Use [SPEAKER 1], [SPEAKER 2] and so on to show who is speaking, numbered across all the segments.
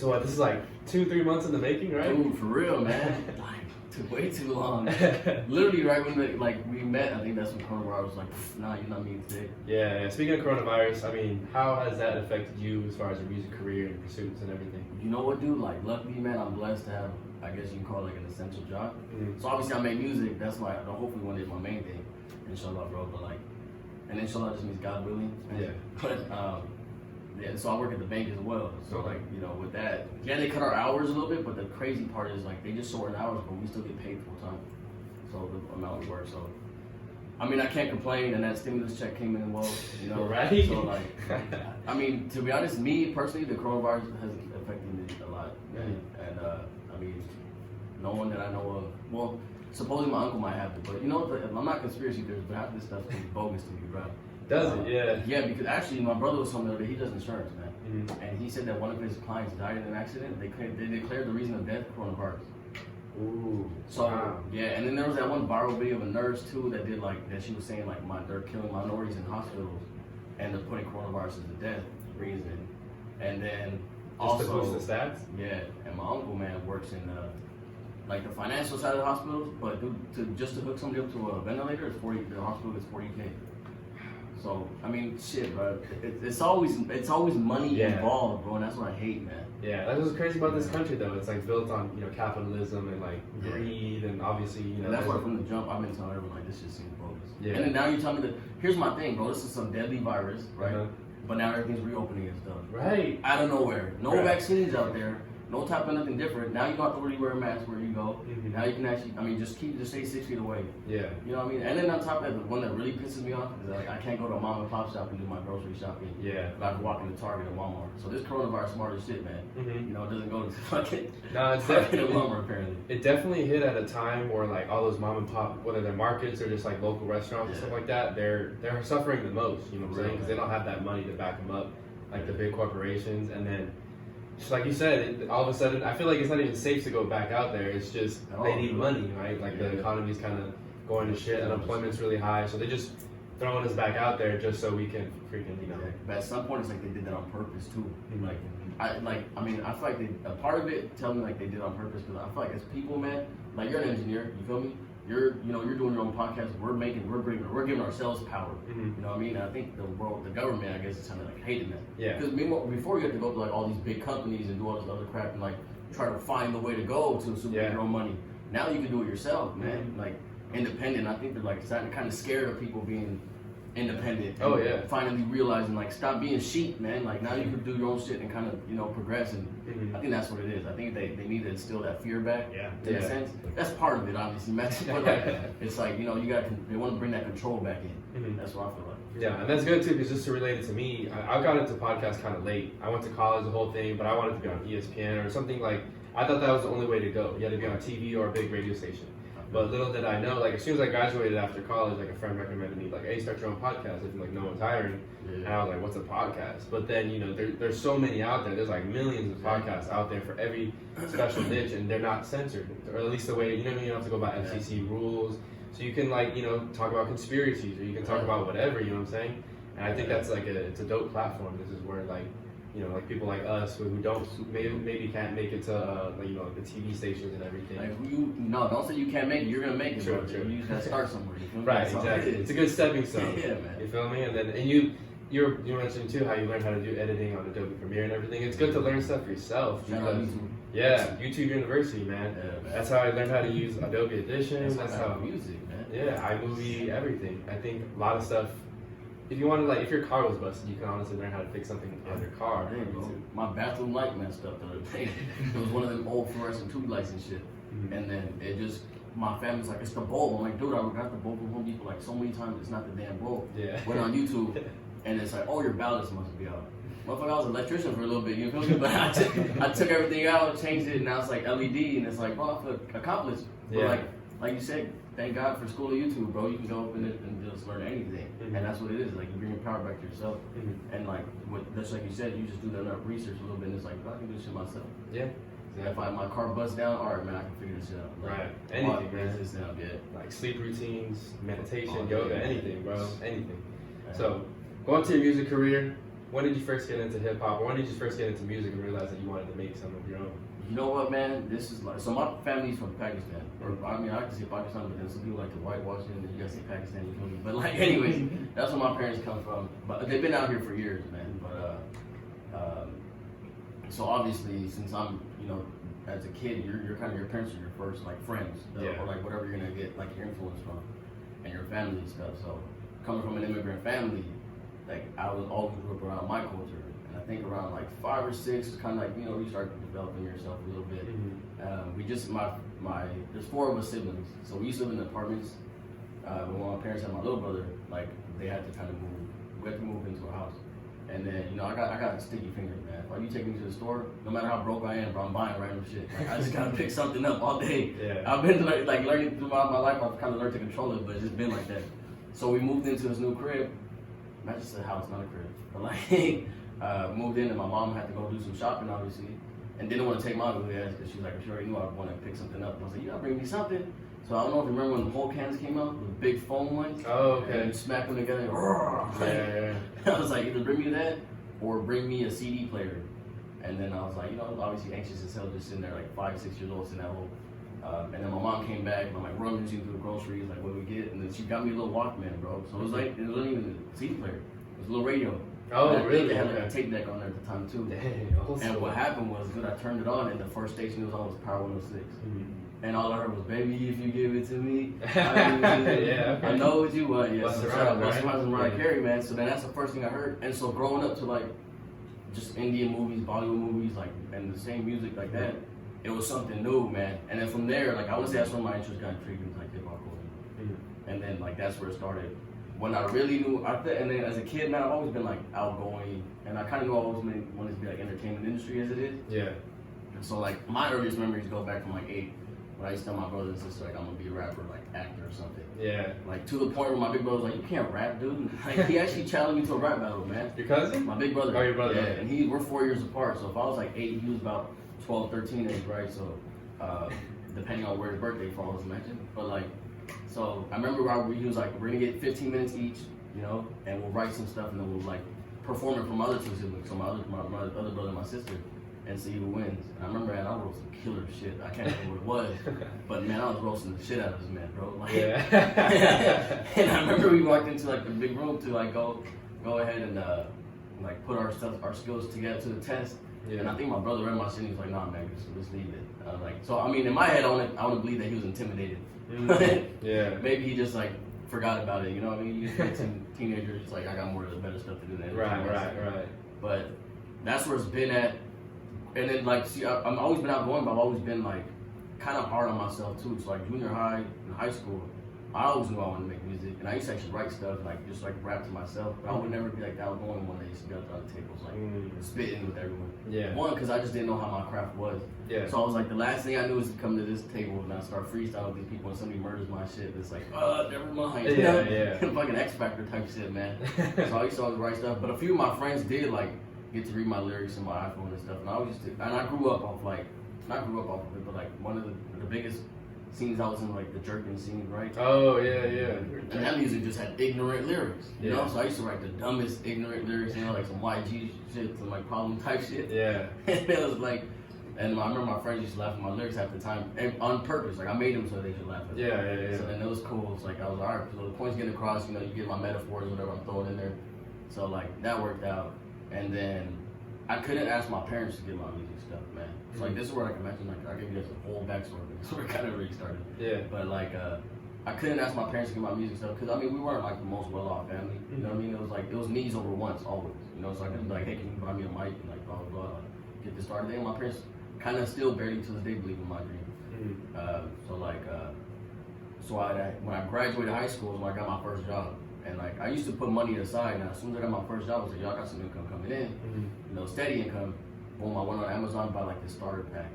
[SPEAKER 1] So what? This is like 2-3 months in the making, right?
[SPEAKER 2] Dude, for real, man. Like, took way too long. Literally, right when we met, I think that's when coronavirus was like, nah, you're not meeting today.
[SPEAKER 1] Yeah. Speaking of coronavirus, I mean, how has that affected you as far as your music career and pursuits and everything?
[SPEAKER 2] You know what, dude? Like, luckily, man, I'm blessed to have, I guess you can call it like an essential job.
[SPEAKER 1] Mm-hmm.
[SPEAKER 2] So obviously, I make music. That's why hopefully one day is my main thing. Inshallah, bro. But like, and inshallah just means God willing.
[SPEAKER 1] Yeah.
[SPEAKER 2] But yeah, so I work at the bank as well. So
[SPEAKER 1] Okay.
[SPEAKER 2] like, you know, with that, yeah, they cut our hours a little bit, but the crazy part is like they just shorten hours, but we still get paid full time. So the amount we work. So I mean, I can't complain, and that stimulus check came in well, you know.
[SPEAKER 1] Right.
[SPEAKER 2] So like, I mean, to be honest, me personally, the coronavirus has affected me a lot,
[SPEAKER 1] Mhm.
[SPEAKER 2] and I mean, no one that I know of. Well, supposedly my uncle might have it, but you know, I'm not conspiracy theorist, but half of this stuff is bogus to me, bro.
[SPEAKER 1] Does it? Yeah.
[SPEAKER 2] Yeah, because actually, my brother was telling me the other day, he does insurance, man.
[SPEAKER 1] Mm-hmm.
[SPEAKER 2] And he said that one of his clients died in an accident. They declared the reason of death coronavirus.
[SPEAKER 1] Ooh.
[SPEAKER 2] So
[SPEAKER 1] Wow.
[SPEAKER 2] yeah, and then there was that one viral video of a nurse too that did like that. She was saying like they're killing minorities in hospitals, and they're putting coronavirus as the death reason. And then
[SPEAKER 1] Just to
[SPEAKER 2] also
[SPEAKER 1] boost the stats?
[SPEAKER 2] yeah, and my uncle, man, works in like the financial side of the hospitals, but just to hook somebody up to a ventilator is 40. The hospital is 40K. So I mean, shit, bro. It's always money
[SPEAKER 1] Yeah.
[SPEAKER 2] involved, bro, and that's what I hate, man.
[SPEAKER 1] Yeah, that's what's crazy about this country, though. It's like built on, capitalism and like
[SPEAKER 2] Yeah.
[SPEAKER 1] greed, and obviously,
[SPEAKER 2] And that's why from the jump I've been telling everyone like this shit seems bogus.
[SPEAKER 1] Yeah.
[SPEAKER 2] And then now you tell me that here's my thing, bro. This is some deadly virus, right?
[SPEAKER 1] Uh-huh.
[SPEAKER 2] But now everything's reopening and stuff.
[SPEAKER 1] Right.
[SPEAKER 2] Out of nowhere, no
[SPEAKER 1] Right.
[SPEAKER 2] vaccines out there, no type of nothing different. Now you don't have to really wear a mask where you go.
[SPEAKER 1] Mhm.
[SPEAKER 2] Now you can actually, just stay 6 feet away.
[SPEAKER 1] Yeah.
[SPEAKER 2] You know what I mean? And then on top of that, the one that really pisses me off is that like I can't go to a mom and pop shop and do my grocery shopping.
[SPEAKER 1] Yeah.
[SPEAKER 2] But I can walk into Target or Walmart. So this coronavirus smart as shit, man.
[SPEAKER 1] Mhm.
[SPEAKER 2] You know, it doesn't go to fucking
[SPEAKER 1] No, it's
[SPEAKER 2] Target or
[SPEAKER 1] definitely
[SPEAKER 2] Walmart apparently.
[SPEAKER 1] it definitely hit at a time where like all those mom and pop, whether they're markets or just like local restaurants and
[SPEAKER 2] Yeah.
[SPEAKER 1] stuff like that, they're suffering the most. You know what I'm saying? Because they don't have that money to back them up, like the big corporations. And then, just like you said, all of a sudden, I feel like it's not even safe to go back out there. It's just they need money, right? Like the economy's kind of going to shit, unemployment's really high, so they just throwing us back out there just so we can freaking,
[SPEAKER 2] But at some point, it's like they did that on purpose too.
[SPEAKER 1] Mhm.
[SPEAKER 2] I feel like a part of it tell me like they did it on purpose because I feel like as people, man, like you're an engineer, you feel me? You're doing your own podcast. We're giving ourselves power.
[SPEAKER 1] Mhm.
[SPEAKER 2] You know what I mean? And I think the government, I guess, is kind of like hating that.
[SPEAKER 1] Yeah.
[SPEAKER 2] Because before you have to go to like all these big companies and do all this other crap and like try to find the way to go to make your own money. Now you can do it yourself, man.
[SPEAKER 1] Mhm.
[SPEAKER 2] Like independent. I think they're like kind of scared of people being independent.
[SPEAKER 1] Oh,
[SPEAKER 2] and
[SPEAKER 1] yeah.
[SPEAKER 2] Finally realizing like stop being sheep, man. Like now you can do your own shit and kind of progress. And
[SPEAKER 1] Mhm.
[SPEAKER 2] I think that's what it is. I think they need to instill that fear back.
[SPEAKER 1] Yeah.
[SPEAKER 2] In
[SPEAKER 1] Yeah.
[SPEAKER 2] a sense, that's part of it, obviously, man. But like, it's like they want to bring that control back in.
[SPEAKER 1] Mhm.
[SPEAKER 2] That's what I feel like.
[SPEAKER 1] Yeah, and that's good too, because just to relate it to me, I got into podcasts kind of late. I went to college, the whole thing, but I wanted to be on ESPN or something like. I thought that was the only way to go. You had to be on TV or a big radio station. But little did I know, like as soon as I graduated after college, like a friend recommended me, like, hey, start your own podcast. If like no one's hiring, and I was like, what's a podcast? But then there's so many out there. There's like millions of podcasts out there for every special niche, and they're not censored, or at least the way you don't have to go by FCC rules. So you can talk about conspiracies, or you can talk about whatever. You know what I'm saying? And I think that's like it's a dope platform. This is where like people like us who don't maybe can't make it to like the TV stations and everything.
[SPEAKER 2] Like don't say you can't make it. You're gonna make it,
[SPEAKER 1] True,
[SPEAKER 2] bro.
[SPEAKER 1] true.
[SPEAKER 2] You just gotta start somewhere. You feel me?
[SPEAKER 1] Right,
[SPEAKER 2] That's all
[SPEAKER 1] exactly.
[SPEAKER 2] it is.
[SPEAKER 1] It's a good stepping stone.
[SPEAKER 2] Yeah, man.
[SPEAKER 1] You feel me? And then you mentioned too how you learned how to do editing on Adobe Premiere and everything. It's good to learn stuff yourself.
[SPEAKER 2] Shout out
[SPEAKER 1] because-
[SPEAKER 2] YouTube.
[SPEAKER 1] Yeah, YouTube University, man.
[SPEAKER 2] Yeah, man.
[SPEAKER 1] That's how I learned how to use Adobe Audition.
[SPEAKER 2] That's how music, man.
[SPEAKER 1] Yeah, iMovie, everything. I think a lot of stuff. If you want to if your car was busted, you can honestly learn how to fix something on your car.
[SPEAKER 2] Dang, bro. My bathroom light messed up the other day. It was one of them old fluorescent tube lights and shit.
[SPEAKER 1] Mhm.
[SPEAKER 2] And then my family's like, it's the bulb. I'm like, dude, I got the bulb from Home Depot like so many times. It's not the damn bulb.
[SPEAKER 1] Yeah.
[SPEAKER 2] Went on YouTube, and it's like, oh, your ballast must be out. Motherfucker, I was an electrician for a little bit, you feel me? But I took everything out, changed it, and now it's like LED, and it's like, oh, I feel accomplished. But
[SPEAKER 1] Yeah.
[SPEAKER 2] like you said, thank God for school of YouTube, bro. You can go up in it and just learn anything,
[SPEAKER 1] Mhm.
[SPEAKER 2] and that's what it is. Like you bring your power back to yourself,
[SPEAKER 1] Mhm.
[SPEAKER 2] and like just like you said, you just do enough research a little bit, and it's like, I can do this shit myself.
[SPEAKER 1] Yeah.
[SPEAKER 2] If my car busts down, all right, man, I can figure this shit out. Like,
[SPEAKER 1] Right. Anything,
[SPEAKER 2] figure
[SPEAKER 1] man.
[SPEAKER 2] this out, yeah.
[SPEAKER 1] Like sleep routines, meditation,
[SPEAKER 2] Oh,
[SPEAKER 1] yoga,
[SPEAKER 2] yeah.
[SPEAKER 1] anything, bro. Anything.
[SPEAKER 2] Yeah.
[SPEAKER 1] So, going to your music career, when did you first get into hip hop, or when did you first get into music and realize that you wanted to make some of your own?
[SPEAKER 2] You know what, man? This is like, so my family's from Pakistan. Or, I mean, I like to say Pakistan, but then some people like to whitewash it, and then you gotta say Pakistan, you feel me? But like, anyways, that's where my parents come from. But they've been out here for years, man. But, so obviously, since I'm, you know, as a kid, you're kind of, your parents are your first, like, friends. Or like, whatever you're gonna get, like, your influence from, and your family and stuff. So, coming from an immigrant family, like, I was always grew up around my culture. I think around like 5 or 6, it's kind of like, you know, you start developing yourself a little bit. We just, there's 4 of us siblings, so we used to live in apartments. But when my parents had my little brother, like, they had to kind of move, we had to move into a house. And then, you know, I got sticky fingers, man. Like, you take me to the store, no matter how broke I am, bro, I'm buying random shit. Like, I just gotta pick something up all day. I've been like learning throughout my life, I've kind of learned to control it, but it's just been like that. So we moved into this new crib. Not just a house, not a crib, but like, moved in and my mom had to go do some shopping, obviously, and didn't want to take my ugly ass because she's like, she already knew I wanted to pick something up. I was like, you gotta bring me something. So I don't know if you remember when the whole cans came out, the big foam ones.
[SPEAKER 1] Oh, okay.
[SPEAKER 2] And you smack them together. And I was like, either bring me that or bring me a CD player. And then I was like, you know, obviously anxious as hell, just sitting there like 5, 6 years old, sitting at home. And then my mom came back, and I'm like rummaging through the groceries, like, what do we get? And then she got me a little Walkman, bro. So it was like, it wasn't even a CD player. It was a little radio.
[SPEAKER 1] Oh, really?
[SPEAKER 2] They had like a tape deck on there at the time, too.
[SPEAKER 1] Dang, awesome.
[SPEAKER 2] And what happened was, dude, I turned it on, and the first station it was on was Power 106. And all I heard was, baby, if you give it to me, I know what you want. Yes, so shout out Busta Rhymes and Mariah Carey, man. So then that's the first thing I heard. And so growing up to, like, just Indian movies, Bollywood movies, like, and the same music like that, it was something new, man. And then from there, like, I would say that's when my interest got intrigued into, like, hip-hop culture. And then, like, that's where it started. When I really knew, and then as a kid, man, I've always been, like, outgoing. And I kind of knew I always wanted to be, like, entertainment industry as it is.
[SPEAKER 1] Yeah.
[SPEAKER 2] So, like, my earliest memories go back from, like, 8. When I used to tell my brothers and sisters, like, I'm going to be a rapper, like, actor or something.
[SPEAKER 1] Yeah. Like,
[SPEAKER 2] to the point where my big brother was like, you can't rap, dude. Like, he actually challenged me to a rap battle, man.
[SPEAKER 1] Your cousin?
[SPEAKER 2] My big brother.
[SPEAKER 1] Oh, your brother.
[SPEAKER 2] Yeah, and we're 4 years apart. So if I was, like, 8, he was about 12, 13 age, right? So, depending on where his birthday falls, imagine. But, like, so I remember he was like, we're going to get 15 minutes each, you know, and we'll write some stuff, and then we'll, like, perform it from my other 2 siblings. So my other brother and my sister, and see who wins. And I remember, man, I wrote some killer shit. I can't remember what it was, but man, I was roasting the shit out of this man, bro. Like, and I remember we walked into like the big room to like go ahead and like put our skills together to the test. And I think my brother read my shit and he was like, nah, man, let's leave it. And I was like, so I mean, in my head, I want to believe that he was intimidated. Maybe he just like forgot about it. You know what I mean? You get teenagers, it's like I got more of the better stuff to do than
[SPEAKER 1] right.
[SPEAKER 2] But that's where it's been at. And then, like, see, I've always been outgoing, but I've always been, like, kind of hard on myself, too. So, like, junior high and high school, I always knew I wanted to make music. And I used to actually write stuff, like, just, like, rap to myself. But I would never be, like, the outgoing one that used to be up on the tables, like, spitting with everyone. One, because I just didn't know how my craft was. So I was like, the last thing I knew was to come to this table and I start freestyling with these people and somebody murders my shit. It's like, never mind. Fucking X Factor type shit, man. So I used to always write stuff. But a few of my friends did, like, get to read my lyrics on my iPhone and stuff, and I grew up off like, not grew up off of it, but like one of the biggest scenes I was in, like the jerking scene, right?
[SPEAKER 1] Oh yeah.
[SPEAKER 2] And that music just had ignorant lyrics, you know. So I used to write the dumbest ignorant lyrics, you know, like some YG shit, some like problem type shit. And it was like, and I remember my friends used to laugh at my lyrics half the time, and on purpose. Like I made them so they should laugh at me. So then it was cool. It's like I was like, alright, so the point's getting across. You know, you get my metaphors, whatever I'm throwing in there. So like that worked out. And then I couldn't ask my parents to get my music stuff, man. So like this is where I can imagine, like I give you guys a whole backstory. This is where it kind of really started. But like I couldn't ask my parents to get my music stuff because I mean we weren't like the most well-off family. You know what I mean? It was needs over wants always. You know, so I could be like, hey, can you buy me a mic and like blah blah blah, get this started. And my parents kind of still barely to this day believe in my dream. So like when I graduated high school is when I got my first job. And like I used to put money aside. Now as soon as I got my first job, I was like, yo, I got some income coming in, you know, steady income. Boom, I went on Amazon and bought like this starter pack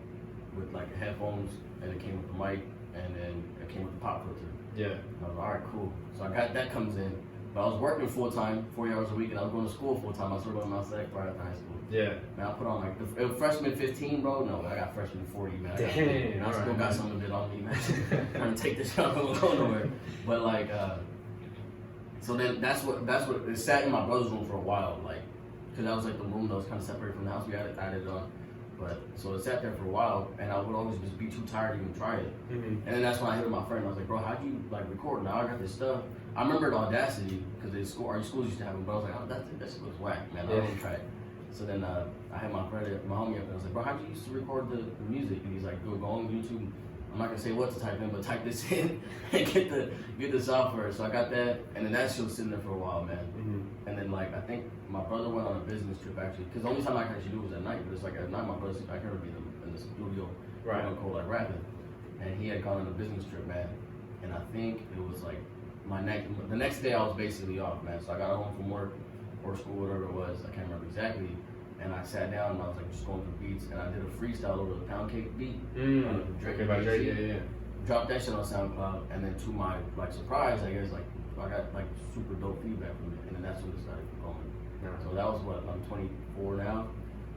[SPEAKER 2] with like headphones, and it came with the mic, and then it came with the pop filter. And I was like, all right, cool. So I got that comes in, but I was working full time, 40 hours a week, and I was going to school full time. I started going to Mount Select right after high school. Man, I put on like freshman 15, bro. No, I got freshman 40, man. I still got some of it on me, man. I'm trying to take this shot, I'm not going nowhere. But like. So then that's what it sat in my brother's room for a while, like, because that was like the room that was kind of separated from the house. We added it on. But so it sat there for a while, and I would always just be too tired to even try it. And then that's when I hit with my friend. I was like, bro, how'd you like record? Now I got this stuff. I remember Audacity because our schools used to have it, but I was like, oh, that shit looks whack, man. I don't want to try it. So then I had my friend, my homie up, and I was like, bro, how'd you used to record the music? And he's like, go on YouTube. I'm not gonna say what to type in, but type this in and get the software. So I got that, and then that shit was sitting there for a while, man. And then like I think my brother went on a business trip actually, because the only time I could actually do it was at night. But it's like at night my brother, I could be in the studio, right, cold like rapping, and he had gone on a business trip, man. And I think it was like the next day I was basically off, man. So I got home from work or school, whatever it was, I can't remember exactly. And I sat down and I was like just going through beats, and I did a freestyle over the Pound Cake beat.
[SPEAKER 1] Drake by Drake, yeah.
[SPEAKER 2] Dropped that shit on SoundCloud, and then to my like surprise, I guess like I got like super dope feedback from it, and then that's when it started going. So that was what, I'm 24 now.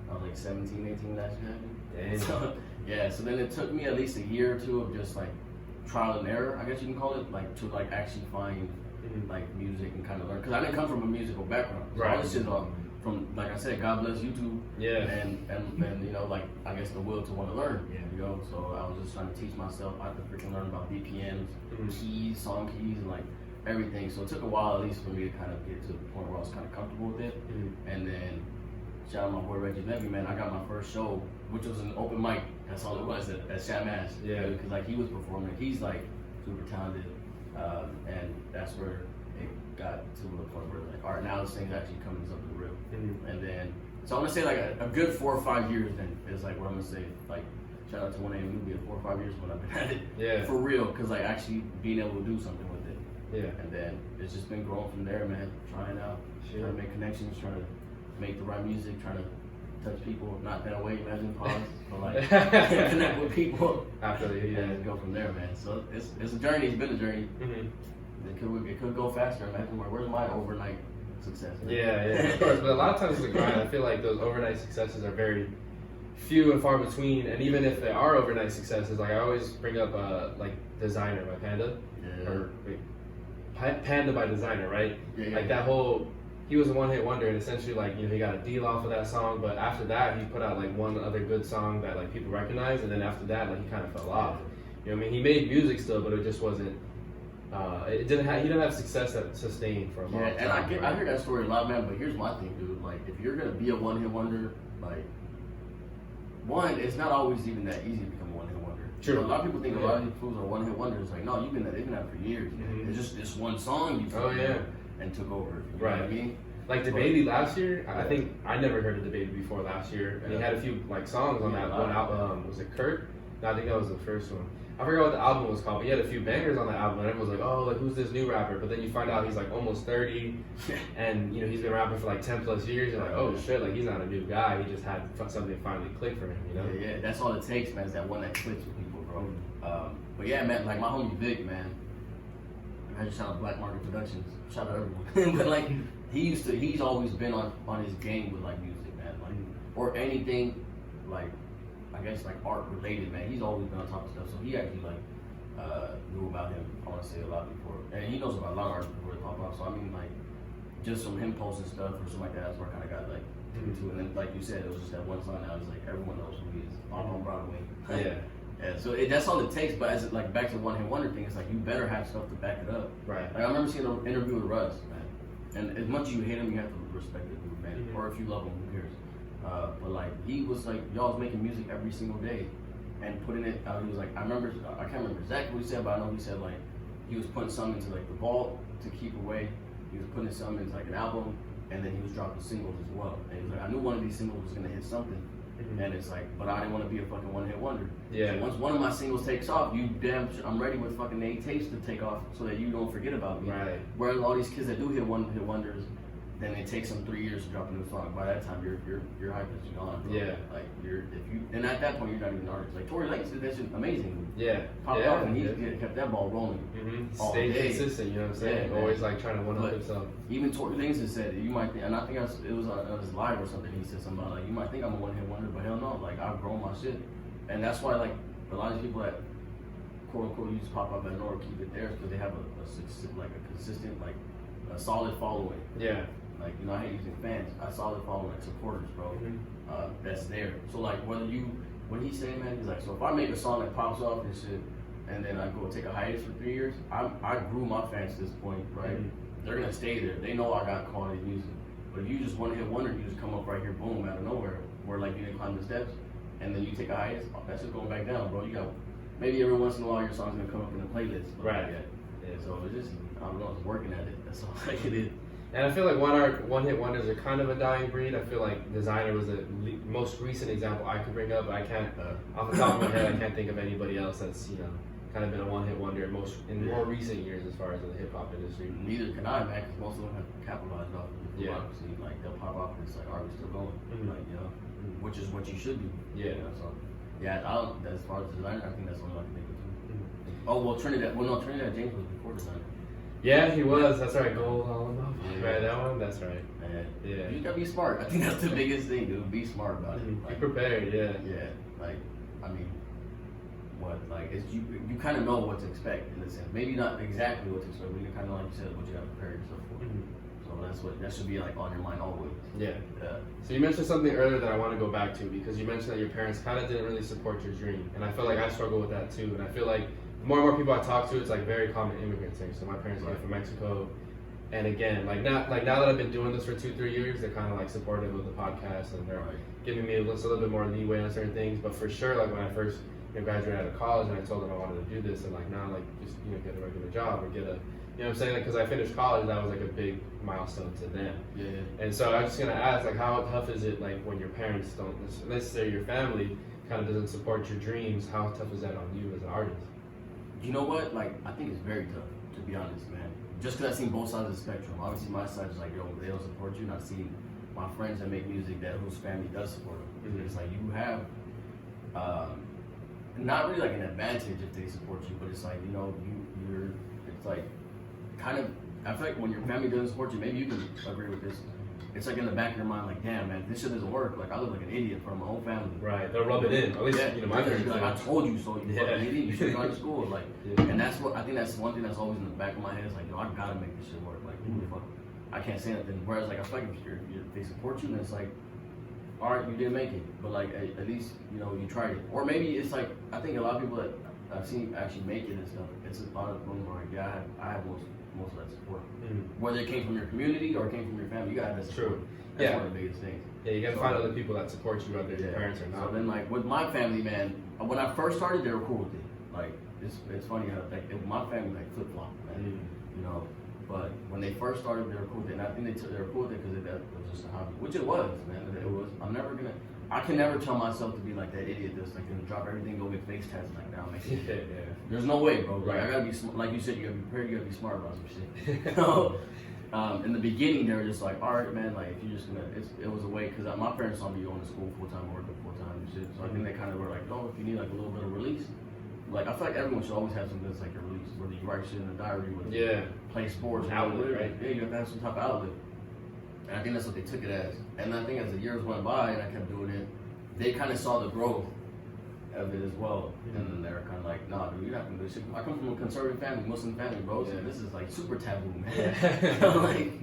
[SPEAKER 2] I was like 17, 18 last year. So, yeah, so then it took me at least a year or two of just like trial and error, I guess you can call it, like to like actually find like music and kind of learn, because I didn't come from a musical background. So all this shit from, like I said, God bless YouTube, and you know, like I guess the will to want to learn, you know. So I was just trying to teach myself. I had to freaking learn about BPMs, keys, song keys, and like everything. So it took a while at least for me to kind of get to the point where I was kind of comfortable with it. And then shout out my boy Reggie Levy, man. I got my first show, which was an open mic. That's all it was at Sham Ash. Because like he was performing. He's like super talented, and that's where it got to the point where like, all right, now this thing's actually coming something real. And then, so I'm gonna say like a good 4 or 5 years then is like what I'm gonna say. Like shout out to 1AM Nubia, 4 or 5 years when I've been at it. For real, because like actually being able to do something with it. And then it's just been growing from there, man. Trying out, trying to make connections, trying to make the right music, trying to touch people, not that way, imagine pause, but like connect with people. Absolutely, and go from there, man. So it's a journey. It's been a journey. It could go faster. Imagine where's my overnight success?
[SPEAKER 1] Of course. But a lot of times with the grind, I feel like those overnight successes are very few and far between. And even if they are overnight successes, like I always bring up like Designer by Panda, or Panda by Designer, right? Like that whole. He was a one-hit wonder, and essentially, like, you know, he got a deal off of that song, but after that, he put out, like, one other good song that, like, people recognize, and then after that, like, he kind of fell off. You know what I mean? He made music still, but it just wasn't, he didn't have success that sustained for a long time.
[SPEAKER 2] And I hear that story a lot, man, but here's my thing, dude. Like, if you're going to be a one-hit wonder, like, one, it's not always even that easy to become a one-hit wonder.
[SPEAKER 1] True.
[SPEAKER 2] So a lot of people think a lot of these fools are one-hit wonders. Like, no, they've been at it for years. It's just this one song you and took over. You know what I mean?
[SPEAKER 1] Like DaBaby last year, I think I never heard of DaBaby before last year, and he had a few like songs on that one album. Was it Kurt? No, I think that was the first one. I forgot what the album was called, but he had a few bangers on that album, and everyone was like, "Oh, like who's this new rapper?" But then you find out he's like almost 30, and you know he's been rapping for like 10 plus years. You're like, "Oh shit, like he's not a new guy. He just had something finally click for him." You know?
[SPEAKER 2] Yeah, that's all it takes, man. Is that one that clicks with people, bro. But yeah, man, like my homie Vic, man. I just shout out Black Market Productions. Shout out everyone. But like he's always been on his game with like music, man. Like or anything like I guess like art related, man. He's always been on top of stuff. So he actually like knew about him, I wanna say a lot before. And he knows about a lot of artists before they pop up. So I mean like just from him posting stuff or something like that, that's where I kinda got like into it. And then like you said, it was just that one song now, it's like everyone knows who he is. On Broadway. Yeah, so that's all it takes. But as it, like back to the one-hit wonder thing, it's like you better have stuff to back it up. Right. Like I remember seeing an interview with Russ, man. And as much as you hate him, you have to respect the dude, man. Or if you love him, who cares? But like he was like, y'all was making music every single day and putting it out. He was like, I can't remember exactly what he said, but I know he said like he was putting some into like the vault to keep away. He was putting some into like an album, and then he was dropping singles as well. And he was like, I knew one of these singles was gonna hit something. And it's like, but I didn't want to be a fucking one-hit wonder. So once one of my singles takes off, I'm ready with fucking 8 tapes to take off so that you don't forget about me. Right. Whereas all these kids that do hit one-hit wonders, then it takes them 3 years to drop a new song. By that time, your hype is gone, bro. Yeah. Like and at that point, you're not even an artist. Like Tory Lanez did that shit amazing. Yeah. Popped off and he kept that ball rolling.
[SPEAKER 1] Stay consistent, you know what I'm saying? Always like trying to one up himself.
[SPEAKER 2] Even Tory Lanez said you might think, and I think it was on his live or something. He said something about like you might think I'm a one-hit wonder, but hell no. Like I've grown my shit, and that's why like a lot of people that quote unquote used to pop up at nowhere keep it there because they have a consistent like a solid following. Yeah. like, you know, I hate using fans. I saw the following like supporters, bro. That's there. So like, what he's saying, man, he's like, so if I make a song that pops off and shit, and then I go take a hiatus for 3 years, I grew my fans to this point, right? They're gonna stay there. They know I got quality music. But if you just one hit wonder, you just come up right here, boom, out of nowhere, where like you didn't climb the steps, and then you take a hiatus, that's just going back down, bro. You got maybe every once in a while your song's gonna come up in the playlist,
[SPEAKER 1] right?
[SPEAKER 2] Yeah. So it's just, I don't know, it's working at it. That's all like it is.
[SPEAKER 1] And I feel like one hit wonders are kind of a dying breed. I feel like Designer was the most recent example I could bring up, but I can't, off the top of my head, I can't think of anybody else that's, you know, kind of been a one hit wonder in more recent years as far as the hip hop industry.
[SPEAKER 2] Neither can I, man, because most of them have capitalized off of it.
[SPEAKER 1] Yeah.
[SPEAKER 2] Like they'll pop off and it's like, are we still going? Like, you know, which is what you should do.
[SPEAKER 1] Yeah.
[SPEAKER 2] You know, so yeah, as far as Designer, I think that's the only one I can think of too. Oh well, Trinidad James was before Designer.
[SPEAKER 1] Yeah, he was. That's right. Gold all above.
[SPEAKER 2] Yeah.
[SPEAKER 1] Right, that one. That's right.
[SPEAKER 2] Man,
[SPEAKER 1] yeah.
[SPEAKER 2] You gotta be smart. I think that's the biggest thing, dude. Be smart about it.
[SPEAKER 1] Be prepared. Yeah.
[SPEAKER 2] Yeah. Like, I mean, it's you kind of know what to expect in a sense. Maybe not exactly what to expect, but you kind of like you said, what you gotta prepare yourself for. So that should be like on your mind always.
[SPEAKER 1] Yeah. So you mentioned something earlier that I want to go back to, because you mentioned that your parents kind of didn't really support your dream, and I feel like I struggle with that too. And I feel like the more and more people I talk to, it's like very common immigrant thing. So my parents came from Mexico, and again, now that I've been doing this for 2-3 years, they're kind of like supportive of the podcast, and they're giving me a little bit more leeway on certain things. But for sure, like when I first graduated out of college and I told them I wanted to do this, and like now, like just get a regular job or get a, you know what I'm saying? Like, because I finished college, that was like a big milestone to them.
[SPEAKER 2] Yeah.
[SPEAKER 1] And so I'm just gonna ask, like, how tough is it, like, when your parents don't necessarily, your family kind of doesn't support your dreams? How tough is that on you as an artist?
[SPEAKER 2] You know what? Like, I think it's very tough, to be honest, man. Just because I've seen both sides of the spectrum. Obviously, my side is like, yo, they don't support you. And I've seen my friends that make music whose family does support them. It's like you have, not really like an advantage if they support you, but it's like, you know, it's like, kind of, I feel like when your family doesn't support you, maybe you can agree with this. It's like in the back of your mind, like, damn, man, this shit doesn't work. Like, I look like an idiot from my whole family.
[SPEAKER 1] Right, they'll rub it in. At least, my parents.
[SPEAKER 2] Like, I told you so. You fucking idiot. You should go to school. Like, and that's what I think. That's one thing that's always in the back of my head. Is like, yo, I gotta make this shit work. Like, who the fuck? I can't say nothing. Whereas, like, I feel like if they support you, and it's like, all right, you didn't make it, but like, at least you know you tried it. Or maybe it's like, I think a lot of people that I've seen actually make it and stuff. It's a lot of them are like, yeah, I have most of that support. Whether it came from your community or it came from your family, you gotta have that support.
[SPEAKER 1] True.
[SPEAKER 2] That's one of the biggest things.
[SPEAKER 1] Yeah, you gotta find other people that support you, whether your parents or not.
[SPEAKER 2] So then, like, with my family, man, when I first started, they were cool with it. Like, it's funny how, like, my family, like, flip-flop, man. You know, but when they first started, they were cool with it. And I think they were cool with it because it was just a hobby, which it was, man. It was. I can never tell myself to be like that idiot that's like gonna drop everything, go get face tats like now. There's no way, bro. Like, I gotta be like you said, you gotta be prepared, you gotta be smart about some shit. So, in the beginning, they were just like, all right, man, like, if you're just gonna, it was a way, because my parents saw me going to school full-time, working full-time and shit. So I think they kind of were like, oh, if you need like a little bit of release, like, I feel like everyone should always have something that's like a release, whether you write shit in a diary, whether you play sports,
[SPEAKER 1] outlet, right?
[SPEAKER 2] Yeah, you have to have some type of outlet. And I think that's what they took it as. And I think as the years went by and I kept doing it, they kind of saw the growth of it as well. And then they were kind of like, nah, dude, you're not gonna do this shit. I come from a conservative family, Muslim family, bro. So this is like super taboo, man. So, like,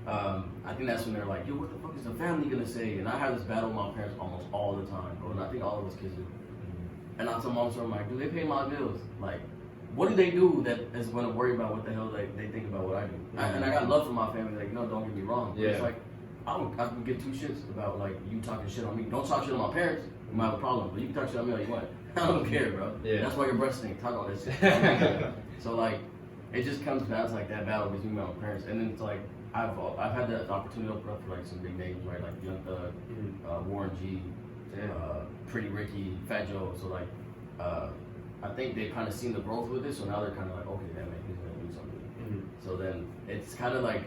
[SPEAKER 2] I think that's when they're like, yo, what the fuck is the family gonna say? And I have this battle with my parents almost all the time, bro. And I think all of us kids do. And I tell mom, so I'm like, do they pay my bills? Like, what do they do that is going to worry about what the hell they think about what I do? And I got love for my family. Like, no, don't get me wrong. But it's like, I can give two shits about like you talking shit on me. Don't talk shit on my parents. You might have a problem, but you can talk shit on me all you want. I don't care, bro. That's why your breath stinks. Talk all this shit. So like, it just comes down to like that battle between my parents, and then it's like I've had the opportunity to open up for like some big names, right? Like Young Thug, Warren G, Pretty Ricky, Fat Joe. So like, I think they've kind of seen the growth with it, so now they're kind of like, okay, that man, he's gonna do something. So then it's kind of like,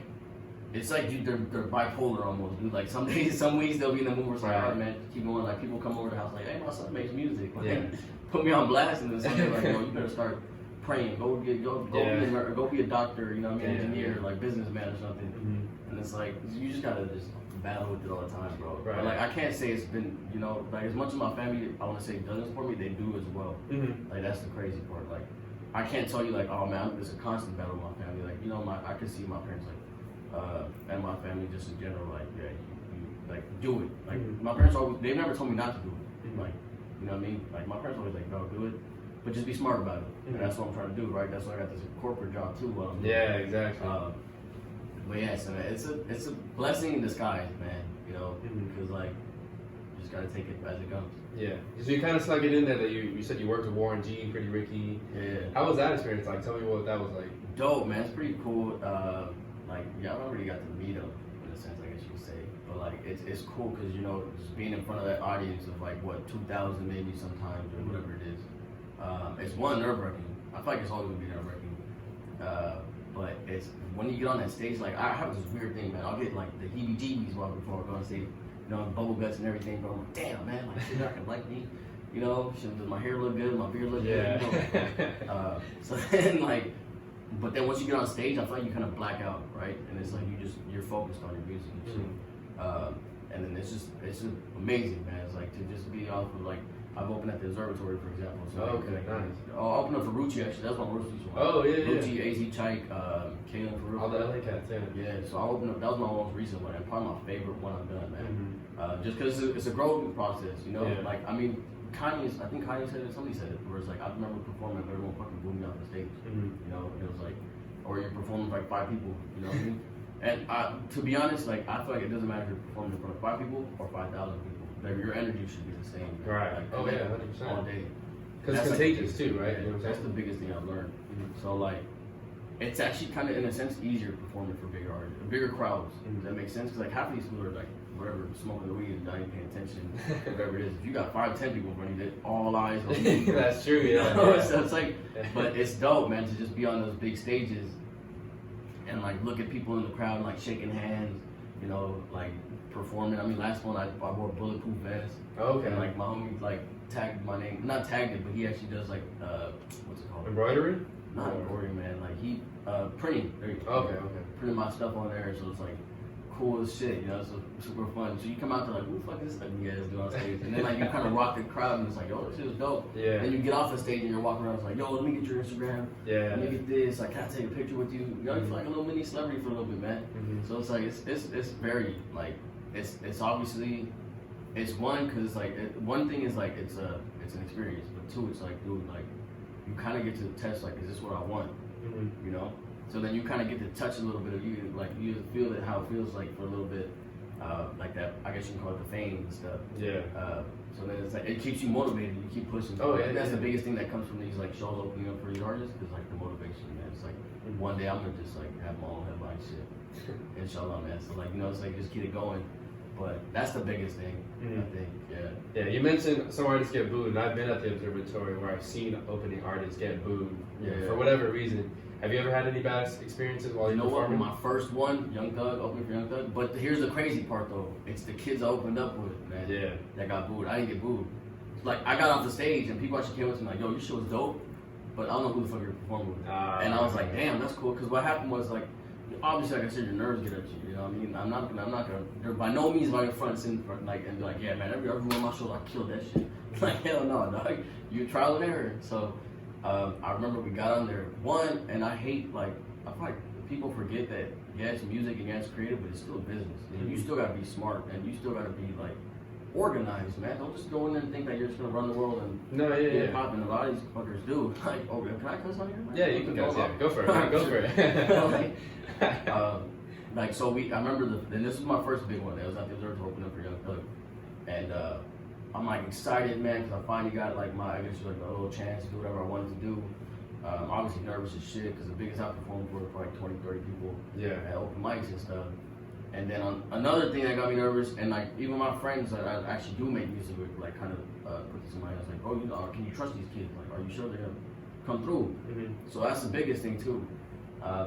[SPEAKER 2] it's like they're bipolar almost, dude. Like some days, some weeks they'll be in the mood where it's like, all right, man, keep going. Like people come over the house like, hey, my son makes music. Like, put me on blast, and then something like, yo, you better start praying. Go be a doctor, you know what I mean, engineer, like businessman or something. And it's like you just gotta just battle with it all the time, bro. But like I can't say it's been, you know, like as much as my family, I want to say doesn't support me, they do as well. Like that's the crazy part. Like I can't tell you like, oh man, it's a constant battle with my family. Like, you know, I can see my parents like, and my family just in general, like, yeah, you like, do it. Like, my parents always, they never told me not to do it. Like, you know what I mean? Like, my parents always like, no, do it, but just be smart about it. And that's what I'm trying to do, right? That's why I got this corporate job too.
[SPEAKER 1] Yeah, exactly.
[SPEAKER 2] But yeah, so it's a blessing in disguise, man. You know, because like, you just gotta take it as it comes.
[SPEAKER 1] Yeah. So you kind of snuck it in there that you said you worked with Warren G, Pretty Ricky.
[SPEAKER 2] Yeah.
[SPEAKER 1] How was that experience like? Tell me what that was like.
[SPEAKER 2] Dope, man. It's pretty cool. Like, yeah, I already got to meet him in a sense, I guess you could say. But like, it's cool because, you know, just being in front of that audience of like what 2,000 maybe sometimes or whatever it is. It's one, nerve-wracking. I feel like it's always gonna be nerve-wracking. But it's when you get on that stage, like I have this weird thing, man. I'll get like the heebie-jeebies before I go on stage. You know, bubble guts and everything, but I'm like, damn, man, like, shit, I can like me. You know, does my hair look good? My beard look good? You know? So then, like, but then once you get on stage, I feel like you kind of black out, right? And it's like you're focused on your music and shit. And then it's just amazing, man. It's like to just be off of like, I've opened at the observatory, for example. So
[SPEAKER 1] okay, nice.
[SPEAKER 2] I'll open up for Rucci, actually. That's my Rucci's one.
[SPEAKER 1] Oh, yeah,
[SPEAKER 2] Rucci, AZ Chike, Kaylin Farouk.
[SPEAKER 1] All the LA cats, yeah.
[SPEAKER 2] Yeah, so I opened up, that was my most recent one, and probably my favorite one I've done, man. Just because it's a growing process, you know?
[SPEAKER 1] Yeah.
[SPEAKER 2] Like, I mean, I think Kanye said it, somebody said it, where it's like, I remember performing, everyone fucking boomed me off the stage. You know, it was like, or you're performing with like 5 people, you know what I mean? And to be honest, like, I feel like it doesn't matter if you're performing in front of 5 people or 5,000 people. Like, your energy should be the same.
[SPEAKER 1] Right.
[SPEAKER 2] Like,
[SPEAKER 1] Oh, yeah, 100%.
[SPEAKER 2] All day.
[SPEAKER 1] Because it's contagious too, right? You know what I'm
[SPEAKER 2] That's
[SPEAKER 1] saying?
[SPEAKER 2] the biggest thing I've learned. So, like, it's actually kind of, in a sense, easier performing for bigger artists, bigger crowds. Does that make sense? Because, like, half of these people are, like, whatever, smoking the weed and not even paying attention, whatever it is. If you got 5, 10 people in front of you, all eyes on you.
[SPEAKER 1] That's true, yeah.
[SPEAKER 2] You know? So it's like, but it's dope, man, to just be on those big stages and, like, look at people in the crowd and, like, shaking hands, you know, like, performing. I mean, last one, I wore a bulletproof vest.
[SPEAKER 1] Okay.
[SPEAKER 2] And, like, my homie, like, tagged my name. Not tagged it, but he actually does, like, what's it called?
[SPEAKER 1] Embroidery?
[SPEAKER 2] Not embroidery, man. Like, he, printing. There you go.
[SPEAKER 1] Okay.
[SPEAKER 2] Printing my stuff on there, so it's, like, cool as shit, you know, so super fun. So you come out there like, who the fuck is this ugly ass dude on stage? And then, like, you kind of rock the crowd, and it's like, yo, this shit is dope.
[SPEAKER 1] Yeah.
[SPEAKER 2] Then you get off the stage, and you're walking around, it's like, yo, let me get your Instagram.
[SPEAKER 1] Yeah.
[SPEAKER 2] Let me get this. Like, can I take a picture with you? You know, you feel like a little mini celebrity for a little bit, man. So it's like, it's very, like, it's obviously, it's one, because it's like, one thing is like, it's an experience, but 2, it's like, dude, like, you kind of get to test, like, is this what I want? You know? So then you kind of get to touch a little bit of you, like, you feel it, how it feels like for a little bit, like that, I guess you can call it the fame and stuff.
[SPEAKER 1] Yeah.
[SPEAKER 2] So then it's like, it keeps you motivated, you keep pushing.
[SPEAKER 1] Oh, yeah.
[SPEAKER 2] That's the biggest thing that comes from these, like, shows opening up for these artists, is like the motivation, man. It's like, one day I'm gonna just, like, have my own headline shit. Inshallah, man. So, like, you know, it's like, just get it going. But that's the biggest thing, I think, yeah.
[SPEAKER 1] Yeah, you mentioned some artists get booed, and I've been at the observatory where I've seen opening artists get booed for whatever reason. Have you ever had any bad experiences while you're performing?
[SPEAKER 2] My first one, Young Thug, opening for Young Thug. But here's the crazy part, though. It's the kids I opened up with, man.
[SPEAKER 1] Yeah.
[SPEAKER 2] That got booed. I didn't get booed. Like, I got off the stage, and people actually came up to me like, yo, your shit was dope, but I don't know who the fuck you're performing with. And I was like, damn, that's cool. Because what happened was, like, obviously, like I said, your nerves get at you. You know what I mean? I'm not gonna, by no means am I in front and like, and be like, yeah, man, every one of my shows, I killed that shit. Like, hell no, dog. You trial and error. So, I remember we got on there, and I hate, like, I feel like people forget that, yeah, it's music and yeah, it's creative, but it's still a business. And you still gotta be smart, and you still gotta be, like, organized, man. Don't just go in there and think that you're just gonna run the world and get popping. A lot of these fuckers do. Like, oh, can I cuss on here?
[SPEAKER 1] Yeah, you can cuss. Yeah, go for it. Man. Go for it.
[SPEAKER 2] Like, so I remember and this was my first big one. It was at the observatory opening up for Young Thug, and I'm like excited, man, because I finally got like I guess like a little chance to do whatever I wanted to do. Obviously nervous as shit because the biggest I performed for like 20, 30 people at open mics and stuff. And then another thing that got me nervous, and like even my friends that I actually do make music with, like kind of put this in my head. I was like, oh, you know, can you trust these kids? Like, are you sure they're gonna come through? So that's the biggest thing too.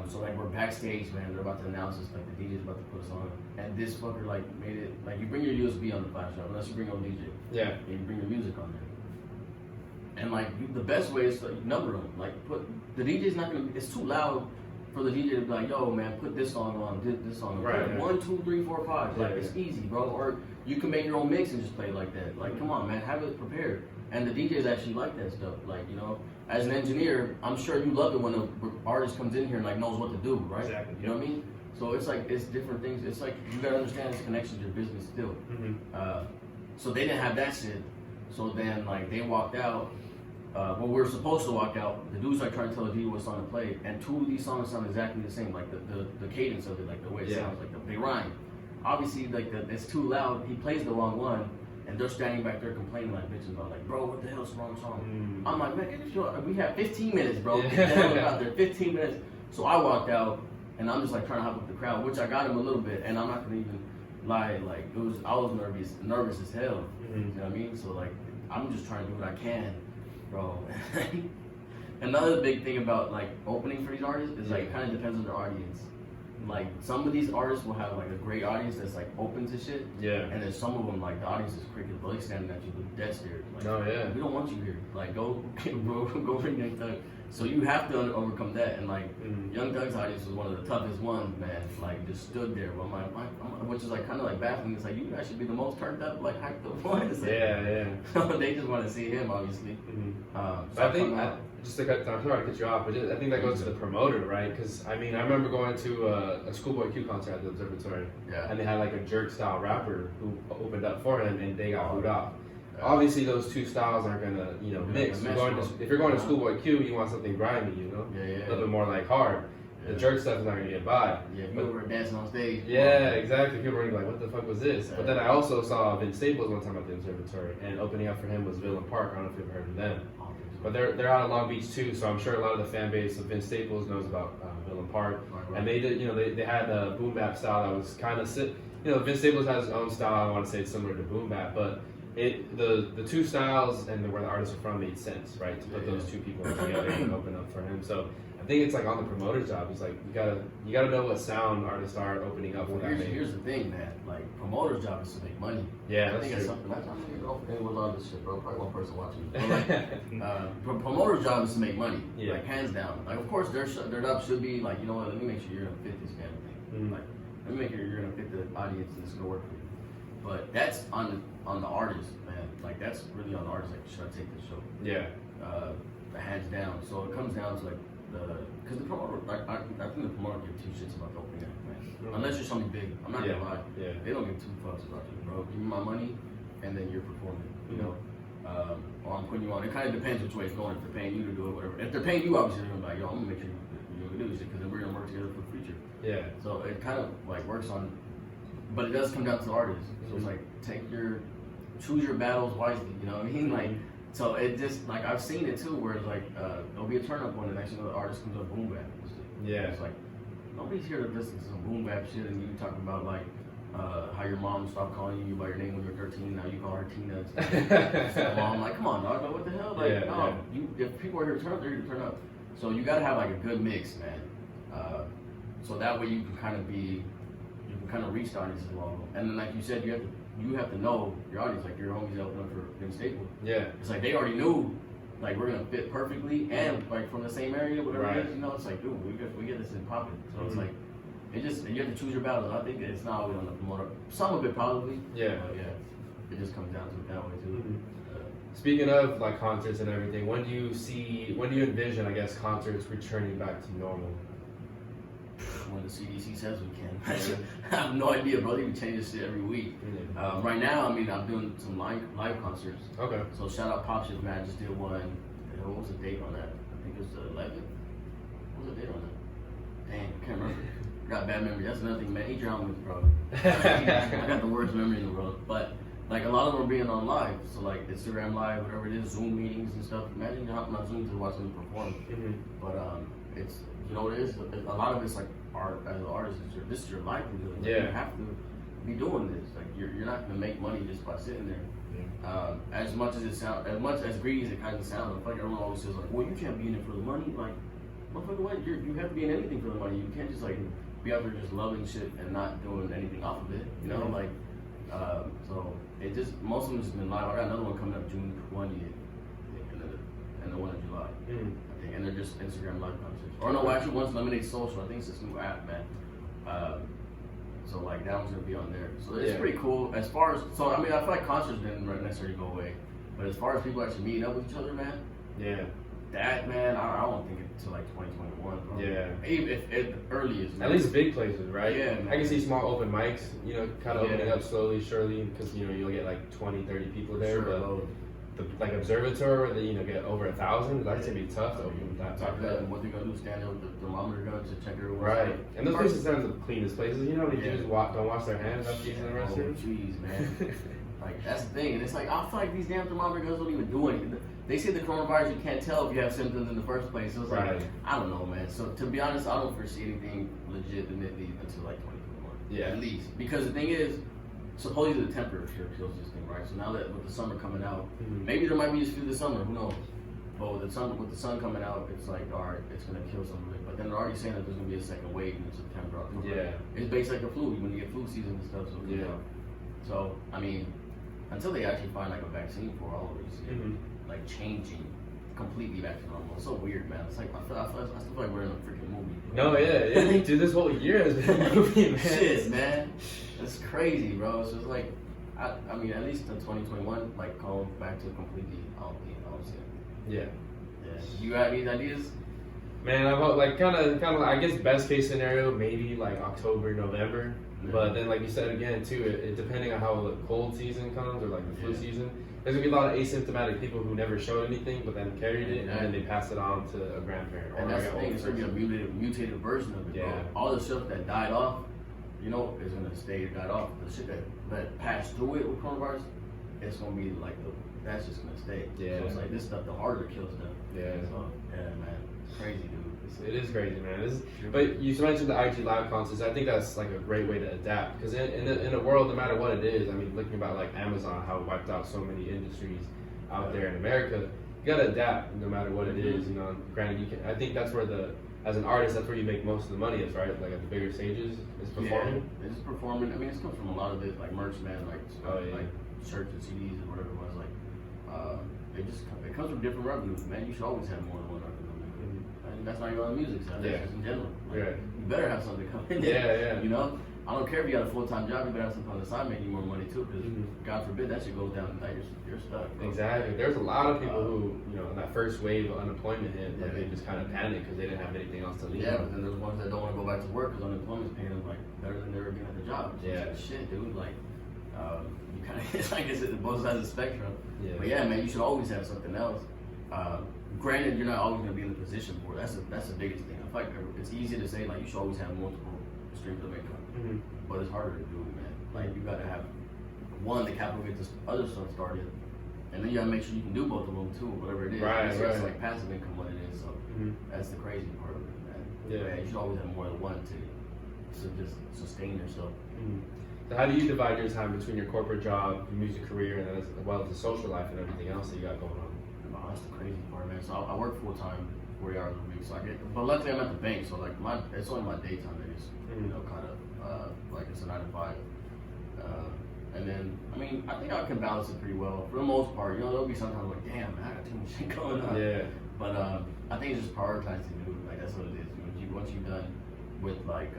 [SPEAKER 2] So like we're backstage, man. They're about to announce us, like the DJ's about to put us on, and this fucker like made it like you bring your USB on the flash drive unless you bring your DJ.
[SPEAKER 1] Yeah.
[SPEAKER 2] And you bring your music on there. And like the best way is to like, number them. Like put the DJ's not gonna. It's too loud for the DJ to be like, yo, man, put this song on, this song on.
[SPEAKER 1] Right.
[SPEAKER 2] 1, 2, 3, 4, 5. Like it's easy, bro. Or you can make your own mix and just play it like that. Like, come on, man, have it prepared. And the DJs actually like that stuff. Like, you know, as an engineer, I'm sure you love it when an artist comes in here and like knows what to do, right?
[SPEAKER 1] Exactly.
[SPEAKER 2] You know what I mean? So it's like, it's different things. It's like, you gotta understand it's connection to your business still. So they didn't have that shit. So then, like, they walked out. Well, we were supposed to walk out. The dude's like trying to tell the DJ what song to play, and two of these songs sound exactly the same. Like the cadence of it, like the way it sounds, like they rhyme. Obviously, like it's too loud. He plays the wrong one, and they're standing back there complaining like bitches about like, bro, what the hell's the wrong song? I'm like, man, get this shit. We have 15 minutes, bro. Get the hell out there, 15 minutes. So I walked out, and I'm just like trying to hop up the crowd, which I got him a little bit, and I'm not gonna even lie, like I was nervous as hell. You know what I mean? So like, I'm just trying to do what I can, bro. Another big thing about like opening for these artists is like it kind of depends on their audience. Like some of these artists will have like a great audience that's like open to shit. Yeah. And then some of them like the audience is cricket, but they standing at you with dead stares. Like, oh yeah. We don't want you here. Like go bring Young Thug. So you have to overcome that. And like Young Thug's audience was one of the toughest ones, man. Like just stood there. Well, which is like kind of like baffling. It's like you guys should be the most turned up, like hyped up ones. Like, yeah. They just want to see him, obviously.
[SPEAKER 1] So I think. Just to cut, I'm sorry to cut you off, but I think that goes to the promoter, right? Because I mean, I remember going to a Schoolboy Q concert at the Observatory, and they had like a jerk style rapper who opened up for him, and they got booed off. Obviously, those two styles aren't gonna, mix. If you're going to Schoolboy Q, you want something grimy, a little bit more like hard. The jerk stuff is not gonna get by.
[SPEAKER 2] Yeah, people were dancing on stage.
[SPEAKER 1] Yeah, exactly. People were like, "What the fuck was this?" But then I also saw Vince Staples one time at the Observatory, and opening up for him was Villain Park. I don't know if you've heard of them. But they're out of Long Beach too, so I'm sure a lot of the fan base of Vince Staples knows about Villain Park. Right. And they did, they had a boom bap style that was kind of Vince Staples has his own style. I want to say it's similar to boom bap, but the two styles and where the artists are from made sense, right? To put those two people together and open up for him. So I think it's like on the promoter's job. It's like you gotta know what sound artists are opening up.
[SPEAKER 2] Here's the thing, man. Like promoter's job is to make money.
[SPEAKER 1] Yeah,
[SPEAKER 2] I think it's something. I'm gonna go for anyone on this shit, bro. Probably one person watching. But like, promoter's job is to make money. Yeah. Like hands down. Like of course their job should be like, you know what? Let me make sure you're gonna fit this kind of thing. Like let me make sure you're gonna fit the audience and it's gonna work for you. But that's on the artist, man. Like that's really on the artist. Like should I take this show? Yeah. Hands down. So it comes down to like. Because the promoter, I think the promoter gives two shits about the opening act, man. Unless you're something big, I'm not gonna lie. Yeah. They don't give two fucks about you, bro. Give me my money, and then you're performing. You know, or I'm putting you on. It kind of depends which way it's going. If they're paying you to do it, whatever. If they're paying you, obviously they're gonna be like, yo, I'm gonna make sure you're gonna do this shit because then we're gonna work together for the future. Yeah. So it kind of like works on, but it does come down to the artist. So it's like choose your battles wisely. You know what I mean? Like. So it just, like, I've seen it too, where it's like, there'll be a turn up one, and next thing you know, the artist comes up boom bap. Yeah. It's like, nobody's here to listen to some boom bap shit, and you talking about, like, how your mom stopped calling you by your name when you were 13, now you call her Tina. So I'm like, come on, dog, what the hell? Like, if people are here to turn up, they're here to turn up. So you gotta have, like, a good mix, man. So that way you can kind of reach the audience as well. And then, like you said, you have to know your audience, like your homies open up for Vince Staples. Yeah. It's like they already knew, like we're gonna fit perfectly and like from the same area, whatever it is, it's like, dude, we get this in popping. So it's like, you have to choose your battles. I think it's not always on the promoter. Some of it probably. Yeah. But yeah, it just comes down to it that way too.
[SPEAKER 1] Speaking of like concerts and everything, when do you envision, I guess, concerts returning back to normal?
[SPEAKER 2] When the CDC says we can. I have no idea, bro. They change this shit every week. Right now, I mean, I'm doing some live concerts. Okay. So shout out Pop Shit, man. I just did one. What was the date on that? I think it was the 11th. What was the date on that? Dang, I can't remember. I got bad memory. That's another thing, man. Eat your own with, bro. I got the worst memory in the world. But like a lot of them are being on live. So like Instagram Live, whatever it is, Zoom meetings and stuff. Imagine you're hopping on Zoom to watch them perform. But it's, you know what it is? A lot of it's like art as an artist. This is your livelihood. Like, you have to be doing this. Like you're not gonna make money just by sitting there. As much as greedy as it kind of sounds, like everyone always says like, well, you can't be in it for the money. Like, motherfucker, what? You have to be in anything for the money. You can't just like be out there just loving shit and not doing anything off of it. You know, like so it just most of them just been live. I got another one coming up June 20th, and the one in July. I think, and they're just Instagram live concerts. Or no, actually one's Lemonade Social. I think it's this new app, man. So like that one's gonna be on there. So it's pretty cool. As far as I mean, I feel like concerts didn't necessarily go away, but as far as people actually meeting up with each other, man. Yeah. That, man, I don't think it's until like 2021, bro. Yeah. Even if earliest.
[SPEAKER 1] At least big places, right?
[SPEAKER 2] Yeah, man.
[SPEAKER 1] I can see small open mics, kind of opening
[SPEAKER 2] Yeah.
[SPEAKER 1] up slowly, surely, because you'll get like 20, 30 people there.
[SPEAKER 2] Sure,
[SPEAKER 1] But like observatory, where they get over 1,000, that's gonna be tough to open that back up.
[SPEAKER 2] And what they're gonna do is stand there with the thermometer gun to check everyone's
[SPEAKER 1] Right, and those places sound the cleanest places. They just don't wash their hands after using the
[SPEAKER 2] Oh,
[SPEAKER 1] restroom.
[SPEAKER 2] jeez, man. Like, that's the thing. And it's like, I feel like these damn thermometer guns don't even do anything. They say the coronavirus, you can't tell if you have symptoms in the first place. So it's like, I don't know, man. So to be honest, I don't foresee anything legitimately until like 2021.
[SPEAKER 1] Yeah.
[SPEAKER 2] At least. Because the thing is, supposedly the temperature kills this thing, right? So now that with the summer coming out, maybe there might be just through the summer, who knows? But with the sun coming out, it's like, all right, it's gonna kill some of it. But then they're already saying that there's gonna be a second wave in September, October.
[SPEAKER 1] Yeah.
[SPEAKER 2] It's based like the flu when you get flu season and stuff. So So I mean, until they actually find like a vaccine for all of these, like changing completely back to normal. It's so weird, man. It's like I still feel like we're in a freaking movie.
[SPEAKER 1] No, yeah. Dude, this whole year has been a movie, man.
[SPEAKER 2] Shit, man. It's crazy, bro. So it's like, I mean, at least in 2021, like going back to completely, I don't see it.
[SPEAKER 1] Yeah.
[SPEAKER 2] You got any ideas?
[SPEAKER 1] Man, I'm like kind of. I guess best case scenario, maybe like October, November. But then, like you said again, too, it depending on how the cold season comes or like the flu season, there's gonna be a lot of asymptomatic people who never showed anything, but then carried it, and then they pass it on to a grandparent.
[SPEAKER 2] And that's the thing; it's gonna be a mutated version of it.
[SPEAKER 1] Yeah.
[SPEAKER 2] Bro. All the stuff that died off, is gonna stay died off. The shit that passed through it with coronavirus, it's gonna be like that's just gonna stay.
[SPEAKER 1] Yeah.
[SPEAKER 2] So it's like this stuff, the harder kills them.
[SPEAKER 1] Yeah.
[SPEAKER 2] So man, it's crazy, dude.
[SPEAKER 1] It is crazy, man. But you mentioned the IG Live concerts. I think that's like a great way to adapt because in the world, no matter what it is, I mean, looking about like Amazon, how it wiped out so many industries out there in America, you gotta adapt no matter what it is. Granted, you can. I think that's where as an artist, that's where you make most of the money. Is right, like at the bigger stages, is performing.
[SPEAKER 2] Yeah, it's just performing. I mean, it's comes from a lot of it, like merch, man, like shirts and CDs and whatever it was. Like, it comes from different revenues, man. You should always have more than one revenue. And that's not your own music side. That's just in general. Like, you better have something coming in.
[SPEAKER 1] Yeah.
[SPEAKER 2] I don't care if you got a full-time job. You better have something on the side making more money too. Because God forbid that shit goes down and like you're stuck. Bro.
[SPEAKER 1] Exactly. There's a lot of people who, in that first wave of unemployment hit, they just kind of panicked because they didn't have anything else to leave.
[SPEAKER 2] Yeah, but then there's ones that don't want to go back to work because unemployment's paying them like better than they're being at the job.
[SPEAKER 1] Yeah.
[SPEAKER 2] Like, shit, dude. Like, you kind of it's like it's at both sides of the spectrum.
[SPEAKER 1] Yeah.
[SPEAKER 2] But yeah, man, you should always have something else. Granted, you're not always going to be in the position for it. That's the biggest thing. I feel like it's easy to say like you should always have multiple streams of income, but it's harder to do, man. Like you got to have one, the capital get this other stuff started, and then you got to make sure you can do both of them too, whatever it is. It's like passive income, what it is. So that's the crazy part of it, man. Yeah, you should always have more than one to just sustain yourself.
[SPEAKER 1] So how do you divide your time between your corporate job, your music career, and as well as the social life and everything else that you got going on?
[SPEAKER 2] Oh, that's the crazy part, man. So I work full time, 40 hours a week. So but luckily I'm at the bank, so like it's only my daytime that is, kind of like it's a 9 to 5. And then I mean I think I can balance it pretty well for the most part. There'll be sometimes like, damn, man, I got too much shit going on.
[SPEAKER 1] Yeah.
[SPEAKER 2] But I think it's just prioritizing, dude. Like that's what it is. Once you're done with like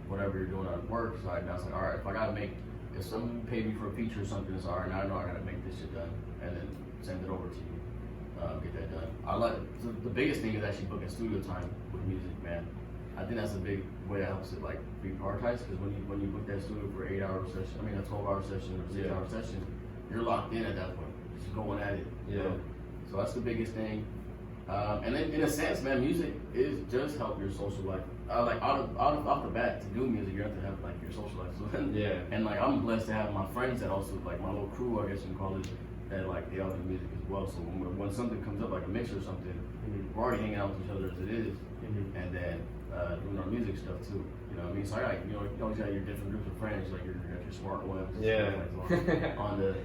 [SPEAKER 2] whatever you're doing at work, so now it's like, all right, if someone paid me for a feature or something, it's all right. Now I know I gotta make this shit done, and then send it over to you. Get that done. The biggest thing is actually booking studio time with music, man. I think that's a big way that helps it like be prioritized because when you book that studio for 8-hour session, a 12-hour session or 6-hour session, you're locked in at that point. Just going at it.
[SPEAKER 1] Yeah.
[SPEAKER 2] So that's the biggest thing. And then in a sense, man, music does help your social life. Like off the bat, to do music, you have to have like your social life. So and like I'm blessed to have my friends that also like my little crew, I guess you can call it, that like they all do music as well. So when something comes up like a mix or something, we're already hanging out with each other as it is, and then doing our music stuff too. You know what I mean? So I you always got your different groups of friends, like your smart ones. Like, on the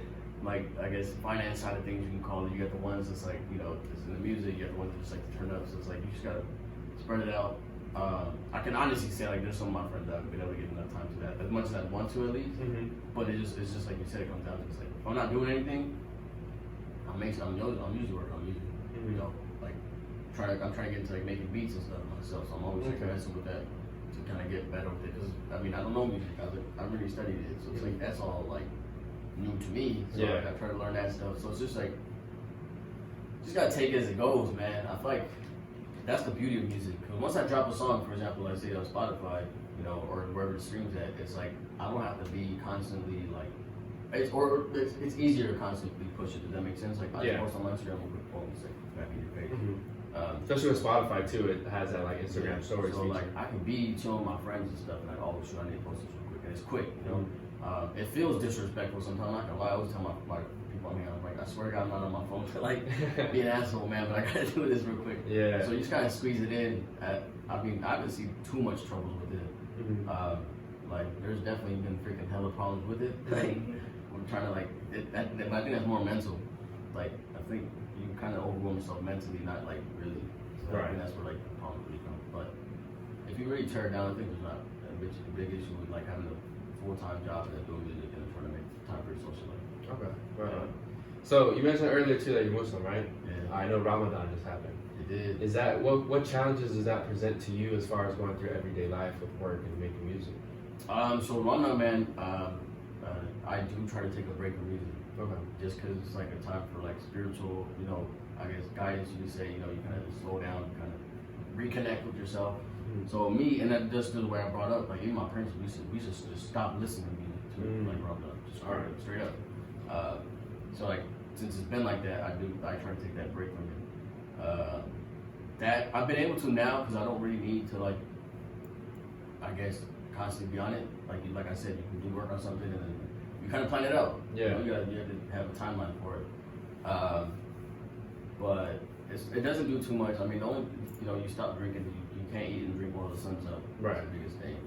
[SPEAKER 2] like I guess finance side of things you can call it. You got the ones that's like it's in the music. You got the ones that just like to turn up. So it's like you just gotta spread it out. I can honestly say like there's some of my friends that haven't been able to give enough time to that as much as I want to at least. But it's just like you said, it comes down to it's like if I'm not doing anything, I'm usually working on music. Like I'm trying to get into like making beats and stuff myself. So I'm always like messing with that to kind of get better with it. Because I don't know music. I really studied it, so it's like that's all like new to me. So like, I try to learn that stuff. So it's just like just gotta take it as it goes, man. I feel like that's the beauty of music. Because once I drop a song, for example, like say on Spotify, you know, or wherever it streams at, it's like I don't have to be constantly like, it's easier to constantly push it. Does that make sense? Like I just post on my Instagram with quick poem, it's like back in your page.
[SPEAKER 1] Especially with Spotify too, it has that like Instagram stories.
[SPEAKER 2] So
[SPEAKER 1] feature.
[SPEAKER 2] like I can be chilling with my friends and stuff, and like, oh shoot, I need to post this real quick, and it's quick, you know. It feels disrespectful sometimes. I'm not gonna lie. I always tell my people I'm here, I'm like, I swear to God, I'm not on my phone to like be an asshole, man, but I gotta do this real quick.
[SPEAKER 1] Yeah.
[SPEAKER 2] So you just kind of squeeze it in. I mean, I haven't seen too much trouble with it. Like, there's definitely been freaking hella problems with it. Like, we're trying to like, but I think that's more mental. Like, I think you kind of overwhelm yourself mentally, not like really. So I think that's where like the problem really comes. But if you really tear it down, I think there's not a big issue with like having a full-time job and doing music and trying to make time for your social life.
[SPEAKER 1] Okay, right. So you mentioned earlier too that you're Muslim, right?
[SPEAKER 2] Yeah.
[SPEAKER 1] I know Ramadan just happened.
[SPEAKER 2] It did.
[SPEAKER 1] Is that what challenges does that present to you as far as going through everyday life with work and making music?
[SPEAKER 2] So Ramadan, man, I do try to take a break from music.
[SPEAKER 1] Okay.
[SPEAKER 2] Just because it's like a time for like spiritual, you know, I guess guidance. You could say, you know, you kind of slow down, kind of reconnect with yourself. So me, and that just the way I brought up, like even my parents, we should just stop listening to music to like Ramadan, just straight up. So like since it's been like that, I try to take that break from it. That I've been able to now because I don't really need to like, I guess, constantly be on it. Like I said, you can do work on something and then you kind of plan it out.
[SPEAKER 1] Yeah.
[SPEAKER 2] You have to have a timeline for it. But it doesn't do too much. I mean, the only, you know, you stop drinking, you can't eat and drink while the sun's up.
[SPEAKER 1] Right.
[SPEAKER 2] That's the biggest thing.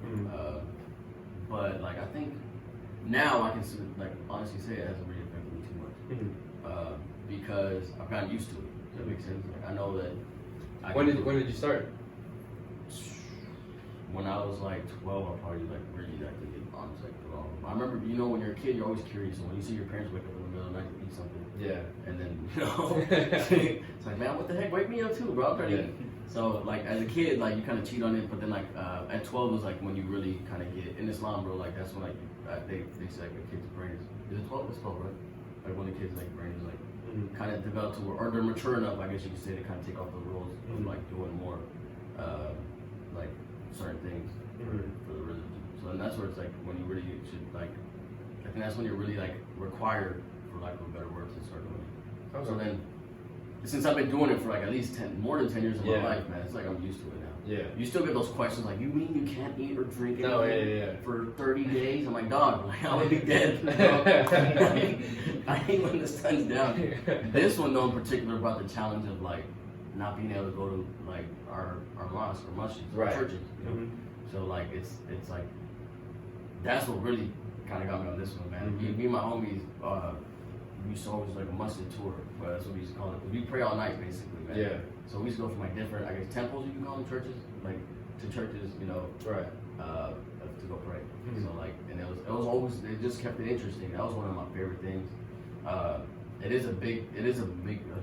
[SPEAKER 2] But like I think now I can like honestly say it hasn't really affected me too much. Because I've gotten used to it. Does that make sense? Like I know that.
[SPEAKER 1] When did you start?
[SPEAKER 2] When I was like 12, I probably like really like to get on like I remember, you know, when you're a kid, you're always curious. And when you see your parents wake up in the middle of the night to eat something, and then you know, it's like, man, what the heck? Wake me up too, bro. I'm trying to eat. So like as a kid, like you kind of cheat on it, but then like at 12 was like when you really kind of get in Islam, bro. Like that's when like they say like a kid's brain is it 12? It's 12, right? Like when the kid's like brain is like kind of developed to or they're mature enough, I guess you could say, to kind of take off the rules of like doing more like certain things for the religion. So then that's where it's like when you really should like, I think that's when you're really like required, for lack of a better word, to start doing it. So then, since I've been doing it for like at least more than 10 years of my life, man, it's like I'm used to it now. Yeah. You still get those questions like, you mean you can't eat or drink anything for 30 days? I'm like, dog, like, I would be dead. I hate when the sun's down. This one though in particular about the challenge of like not being able to go to like our mosques or masjids or churches. You know? So like it's like that's what really kind of got me on this one, man. Me and my homies, we used to always like a masjid tour, but that's what we used to call it. We pray all night basically, man. Yeah. So we used to go from like different, I guess, temples you can call them, churches, like to churches, you know, to go pray. So like, and it was always, it just kept it interesting. That was one of my favorite things. It is a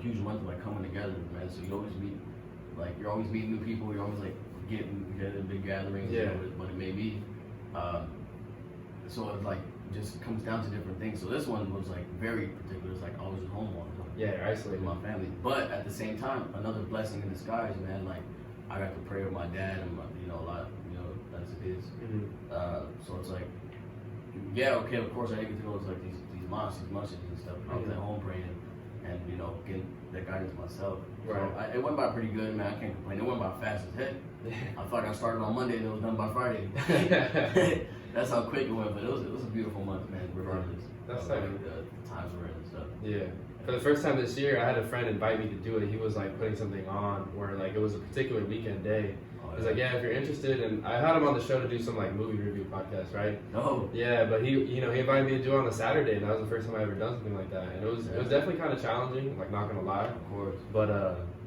[SPEAKER 2] huge month of like coming together, man. So you always meet, like you're always meeting new people. You're always like getting together in big gatherings, you know, what it may be. So it like just comes down to different things. So this one was like very particular. It's like I was at home all the time. Yeah, isolated with my family. But at the same time, another blessing in disguise, man. Like I got to pray with my dad and my, you know, a lot, you know, that's his. So it's like, yeah, okay, of course I didn't get to go to like these mosques, these masjids and stuff. I was at home praying and you know getting that guidance myself. So it went by pretty good, man. I can't complain. It went by fast as heck. I thought I started on Monday and it was done by Friday. That's how quick it went, but it was a beautiful month, man. Regardless, that's like the times we're in and stuff. Yeah. For the first time this year, I had a friend invite me to do it. He was like putting something on where like it was a particular weekend day. He's like, yeah, if you're interested, and I had him on the show to do some like movie review podcast, right? Oh. Yeah, but he invited me to do it on a Saturday, and that was the first time I ever done something like that, and it was definitely kind of challenging, like not gonna lie. Of course. But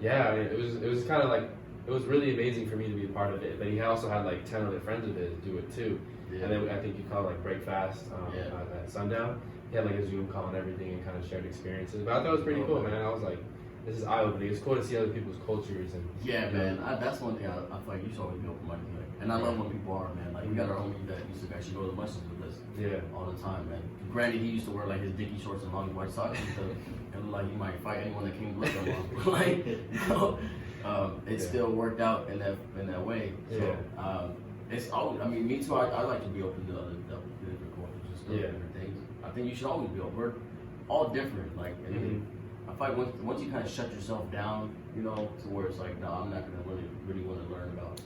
[SPEAKER 2] yeah, I mean, it was kind of like, it was really amazing for me to be a part of it. But he also had like 10 other friends of his do it too, and then I think you call it like break fast at sundown. He had like a Zoom call and everything, and kind of shared experiences. But I thought it was pretty cool, man. I was like, this is eye-opening. It's cool to see other people's cultures and man. That's one thing I feel like you should always be open-minded. Like, and I love when people are, man. Like we got our homie that used to actually go to the masjid with us. All the time, man. Granted, he used to wear like his dicky shorts and long white socks and stuff, and like he might fight anyone that came to look at him. Like, you know, it still worked out in that way. So it's always, I mean, me too. I like to be open to other different cultures and stuff, different things. I think you should always be open. We're all different. Like, and I find once you kind of shut yourself down, you know, to where it's like, no, I'm not gonna really want to learn about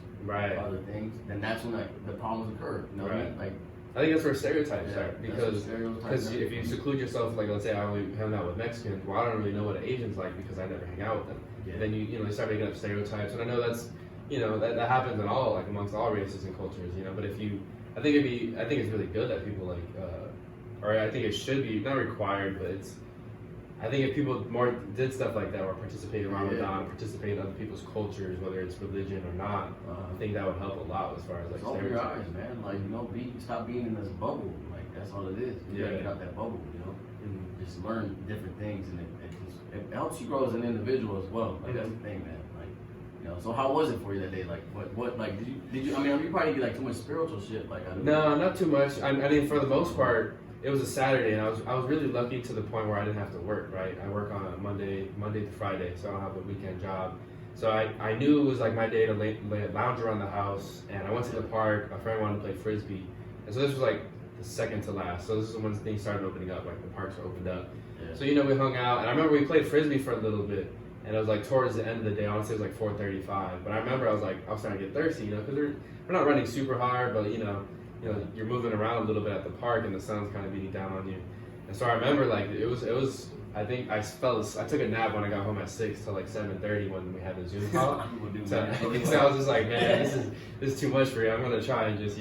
[SPEAKER 2] other things. Then that's when the problems occur. You know what I mean? Like,
[SPEAKER 1] I think that's where stereotypes start, because if you seclude yourself, like let's say I only hang out with Mexicans, well, I don't really know what an Asian's like because I never hang out with them. Then you start making up stereotypes, and I know that's that happens in all, like amongst all races and cultures, But if you, I think it's really good that people like, or I think it should be not required, but I think if people more did stuff like that, or participate in Ramadan, participate in other people's cultures, whether it's religion or not, I think that would help a lot as far as like
[SPEAKER 2] open your eyes, man. Like, stop being in this bubble. Like, that's all it is. You gotta get out that bubble, Just learn different things, and it helps you grow as an individual as well. Like, that's the thing, man. Like, so how was it for you that day? Like, what like, did you, I mean, you probably did like too much spiritual shit, like,
[SPEAKER 1] No, not too much. I mean, for the most part, it was a Saturday, and I was really lucky to the point where I didn't have to work, right? I work on a Monday to Friday, so I don't have a weekend job. So I knew it was like my day to lounge around the house, and I went to the park. My friend wanted to play Frisbee, and so this was like the second to last. So this is when things started opening up, like the parks were opened up. So we hung out, and I remember we played Frisbee for a little bit, and it was like towards the end of the day. I want to say it was like 4:35, but I remember I was starting to get thirsty, because we're not running super hard, but you're moving around a little bit at the park, and the sun's kind of beating down on you. And so I remember like it was. I think I took a nap when I got home at 6 till like 7:30 when we had the Zoom call. So I was just like, man, this is too much for you. I'm gonna try and just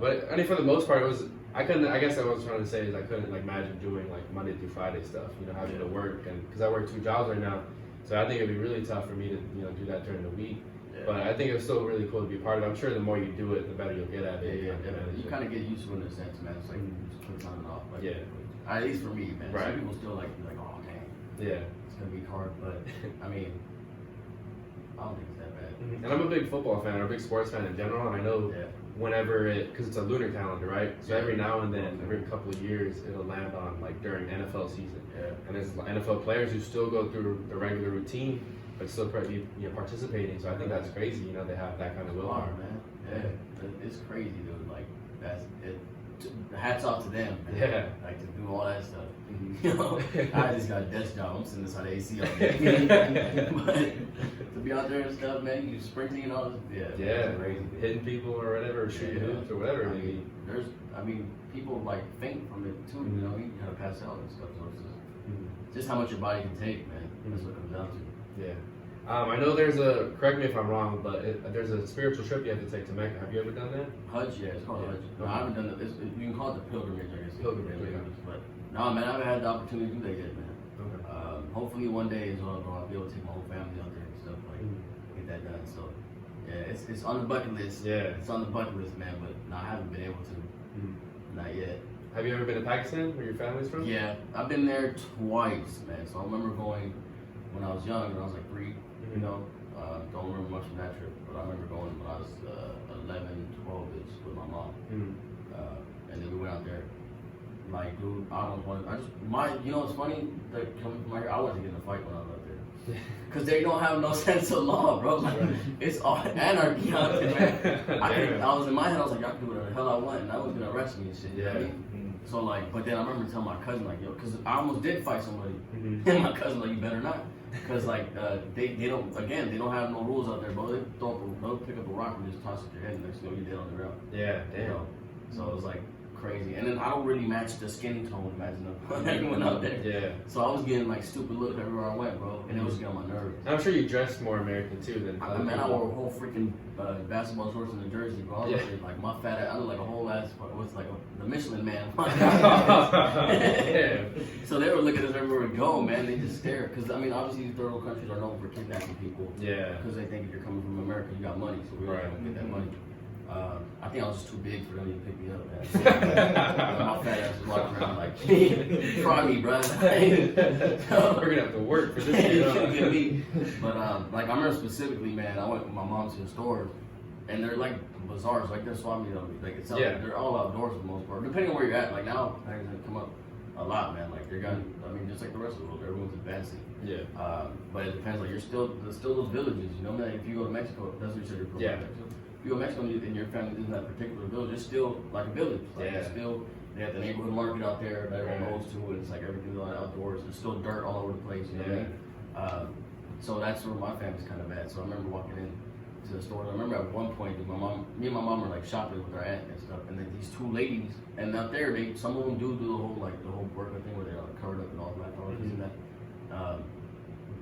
[SPEAKER 1] but I mean, for the most part, it was. I guess what I was trying to say is I couldn't like imagine doing like Monday through Friday stuff. Having to work, and because I work 2 jobs right now, so I think it'd be really tough for me to do that during the week. But I think it's still really cool to be part of it. I'm sure the more you do it, the better you'll get at it.
[SPEAKER 2] You kind of get used to it in a sense, man. It's like just put on and off. Like, at least for me, man. Some people still like, oh man, it's gonna be hard. But I mean, I don't think it's that bad.
[SPEAKER 1] And I'm a big football fan, or a big sports fan in general, and I know whenever because it's a lunar calendar, right? So every now and then, every couple of years, it'll land on like during NFL season. And there's NFL players who still go through the regular routine, but still participating. So I think that's crazy. They have that kind of willpower,
[SPEAKER 2] man. Yeah, it's crazy, dude. Like that's it. Hats off to them, man. Like to do all that stuff. I just got a desk job. I'm sitting inside the AC all day. But to be out there and stuff, man, you sprinting and all this. Crazy.
[SPEAKER 1] Hitting people or whatever, shooting hoops or whatever.
[SPEAKER 2] I mean, people like faint from it too. You kind of pass out and stuff. So it's just how much your body can take, man. That's what it comes down to.
[SPEAKER 1] I know there's correct me if I'm wrong, but there's a spiritual trip you have to take to Mecca. Have you ever done that?
[SPEAKER 2] Hajj, it's called Hajj. No, I haven't done it. You can call it the pilgrimage, I guess.
[SPEAKER 1] Pilgrimage,
[SPEAKER 2] But no, man, I haven't had the opportunity to do that yet, man. Okay. Hopefully one day as well, I'll be able to take my whole family out there and stuff, like get that done. So it's on the bucket list. It's on the bucket list, man. But no, I haven't been able to. Not yet.
[SPEAKER 1] Have you ever been to Pakistan, where your family's from?
[SPEAKER 2] Yeah, I've been there twice, man. So I remember going when I was young, when I was like 3. Don't remember much from that trip, but I remember going when I was 11, 12-ish with my mom. And then we went out there. Like, dude, I almost wanted, what's funny? Like, coming from here, I wanted to get in a fight when I was out there. Because they don't have no sense of law, bro. Like, it's all anarchy out there, man. I was in my head, I was like, I can do whatever the hell I want, and I was going to arrest me and shit. You know what I mean? So, like, but then I remember telling my cousin, like, yo, because I almost did fight somebody. And my cousin, like, you better not. Because like they don't have no rules out there, bro. They'll pick up a rock and just toss it to your head, and next thing you know you're dead on the ground.
[SPEAKER 1] Yeah, damn.
[SPEAKER 2] So it was like crazy. And then I don't really match the skin tone, imagine everyone out there.
[SPEAKER 1] Yeah.
[SPEAKER 2] So I was getting like stupid looks everywhere I went, bro, and it was getting on my nerves.
[SPEAKER 1] I'm sure you dressed more American too than.
[SPEAKER 2] I wore a whole freaking basketball shorts and a jersey, bro. I was like my fat ass, I look like a whole ass. What's like the Michelin Man. So they were looking at us everywhere we go, man. They just stare, because I mean, obviously these third world countries are known for kidnapping people. Because they think if you're coming from America, you got money, so we're gonna get that money. I think I was just too big for them to pick me up, man. My fat ass was walking around like, try me, bro.
[SPEAKER 1] We're gonna have to work for this.
[SPEAKER 2] But like I remember specifically, man, I went with my mom to the store, and they're like bazaars, like they're swap meet, like it's they're all outdoors for the most part. Depending on where you're at, like now, I can come up. a lot, man. Like they're got, I mean, just like the rest of the world, everyone's advancing.
[SPEAKER 1] Yeah.
[SPEAKER 2] But it depends. Like there's still those villages. You know, man. If you go to Mexico, that's what you said.
[SPEAKER 1] Yeah.
[SPEAKER 2] If you go to Mexico and your family lives in that particular village, it's still like a village. Like it's still, they have the neighborhood market out there that everyone goes to, and it's like everything's on outdoors. There's still dirt all over the place. You know what I mean? So that's where my family's kind of at. So I remember walking in to the store. I remember at one point, me and my mom were like shopping with our aunt and stuff, and then these two ladies, and out there, some of them do the whole burqa thing where they're like covered up and all that, and that.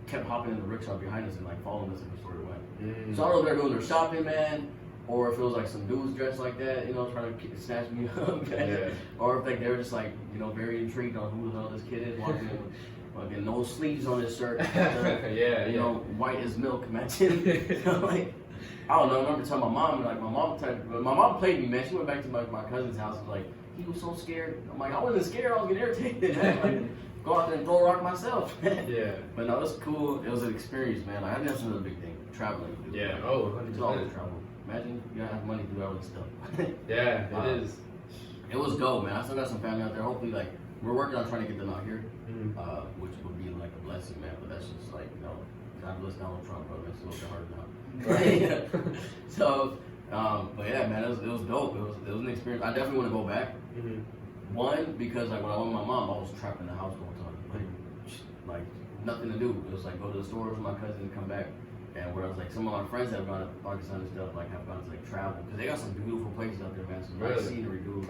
[SPEAKER 2] Kept hopping in the rickshaw behind us and like following us every store we went. So I don't know if they're doing their shopping, man, or if it was like some dudes dressed like that, you know, trying to snatch me up, or if like they were just like, you know, very intrigued on who the hell this kid is walking in with fucking no sleeves on his shirt, you know, white as milk, imagine. You know, like, I don't know. I remember telling my mom, like my mom played me, man. She went back to my cousin's house and was like, he was so scared. I'm like, I wasn't scared. I was getting irritated. Like, go out there and throw a rock myself. But no, it was cool. It was an experience, man. Like I think that's another big thing, traveling. Dude.
[SPEAKER 1] Yeah. Oh, 100%.
[SPEAKER 2] It's always travel. Imagine you gotta have money to do all this stuff.
[SPEAKER 1] It is.
[SPEAKER 2] It was dope, man. I still got some family out there. Hopefully, like we're working on trying to get them out here, which would be like a blessing, man. But that's just like, you know, God bless Donald Trump, but it's a little bit hard now. Right? So, but yeah, man, it was dope. It was an experience. I definitely want to go back. One, because like when I went with my mom, I was trapped in the house the whole time, like nothing to do. It was like go to the store with my cousin and come back. And where I was like, some of my friends that have gone to Pakistan and stuff, like have gone to like travel, because they got some beautiful places out there, man. Some nice scenery, dude.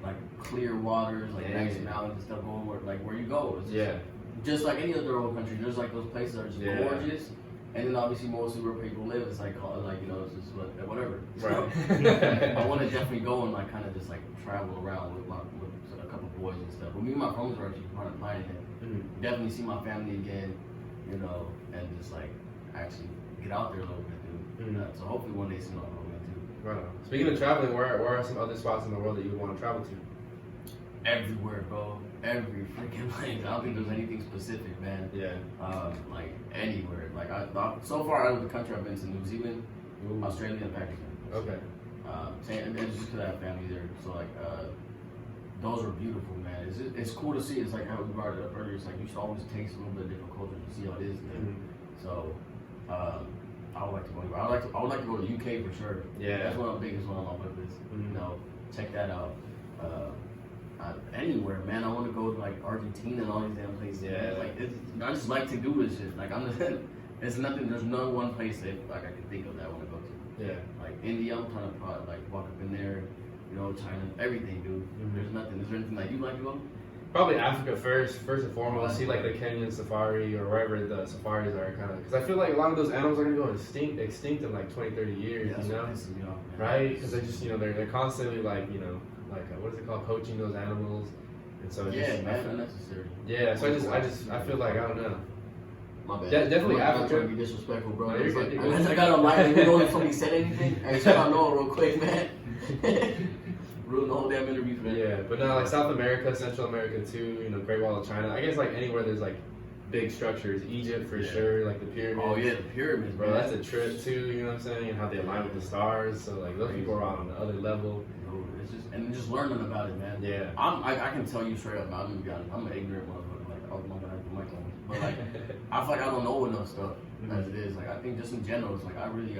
[SPEAKER 2] Like clear waters, like nice mountains and stuff going where you go. It's just like any other old country. There's like those places that are just gorgeous. And then obviously mostly where people live, it's like you know, it's just whatever. So, I want to definitely go and like kind of just like travel around with a couple boys and stuff. But me and my friends are actually kind of planning it. Definitely see my family again, you know, and just like actually get out there a little bit, dude. So hopefully one day soon I'll go too.
[SPEAKER 1] Right on. Speaking of traveling, where are some other spots in the world that you would want to travel to?
[SPEAKER 2] Everywhere, bro. Every freaking place. I don't think there's anything specific, man. Like anywhere. Like so far out of the country, I've been to New Zealand, Australia, and Pakistan. And just because I have family there, so like those are beautiful, man. It's cool to see. It's like how we brought it up earlier. It's like you should always taste a little bit of different culture to see how it is. So I would like to go. I would like to go to the UK for sure. That's one of the biggest one on my bucket list. You know, check that out. Anywhere, man. I want to go to like Argentina and all these damn places. Like I just like to do this shit. Like it's nothing. There's no one place that like I can think of that I want to go to. Like India, I'm trying to like walk up in there. You know, China, everything, dude. There's nothing. Is there anything like you like to go?
[SPEAKER 1] Probably Africa first and foremost. See like the Kenyan safari or wherever the safaris are, kind of. Because I feel like a lot of those animals are gonna go extinct in like 20, 30 years. You know, right? Because they just they're constantly like what is it called, poaching those animals, and so unnecessary. So I feel like I don't know.
[SPEAKER 2] My bad.
[SPEAKER 1] Definitely Africa.
[SPEAKER 2] I'm trying to be disrespectful, bro.
[SPEAKER 1] No,
[SPEAKER 2] I got on live. You know if somebody said anything, I just got know real quick, man. Ruined the whole damn interview for that.
[SPEAKER 1] But no, like South America, Central America too. You know, Great Wall of China. I guess like anywhere there's like big structures. Egypt for sure, like the pyramids.
[SPEAKER 2] Oh yeah, the pyramids,
[SPEAKER 1] bro. That's a trip too. You know what I'm saying? And how they align with the stars. So like those people are on the other level.
[SPEAKER 2] And just learning about it, man. I can tell you straight up, man, I'm gonna be honest, I'm an ignorant motherfucker. Like, oh my god, I mic on. But like, I feel like I don't know enough stuff as it is. Like, I think just in general, it's like I really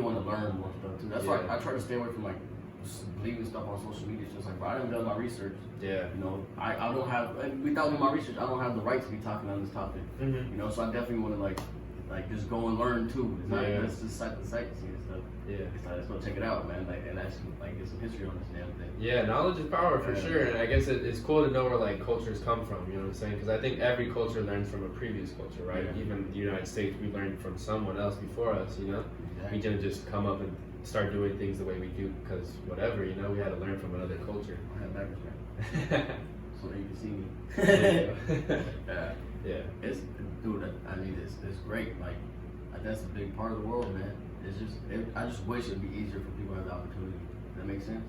[SPEAKER 2] want to learn more stuff too. That's why I try to stay away from like just leaving stuff on social media. It's just like, bro, I haven't done my research. You know, I don't have, without doing my research, I don't have the right to be talking on this topic. You know, so I definitely want to like just go and learn too. It's not just sightseeing and stuff. It's like, let's go check it out, man. Like, and actually like get some history on this damn thing. Knowledge is power for sure. And I guess it's cool to know where like cultures come from. You know what I'm saying? Because I think every culture learns from a previous culture, right? Even the United States, we learned from someone else before us. You know, we didn't just come up and start doing things the way we do because whatever. You know, we had to learn from another culture. I have backwards, man. So that you can see me. It's dude. I mean, it's great. Like that's a big part of the world, man. It's just I just wish it'd be easier for people to have the opportunity. Does that make sense?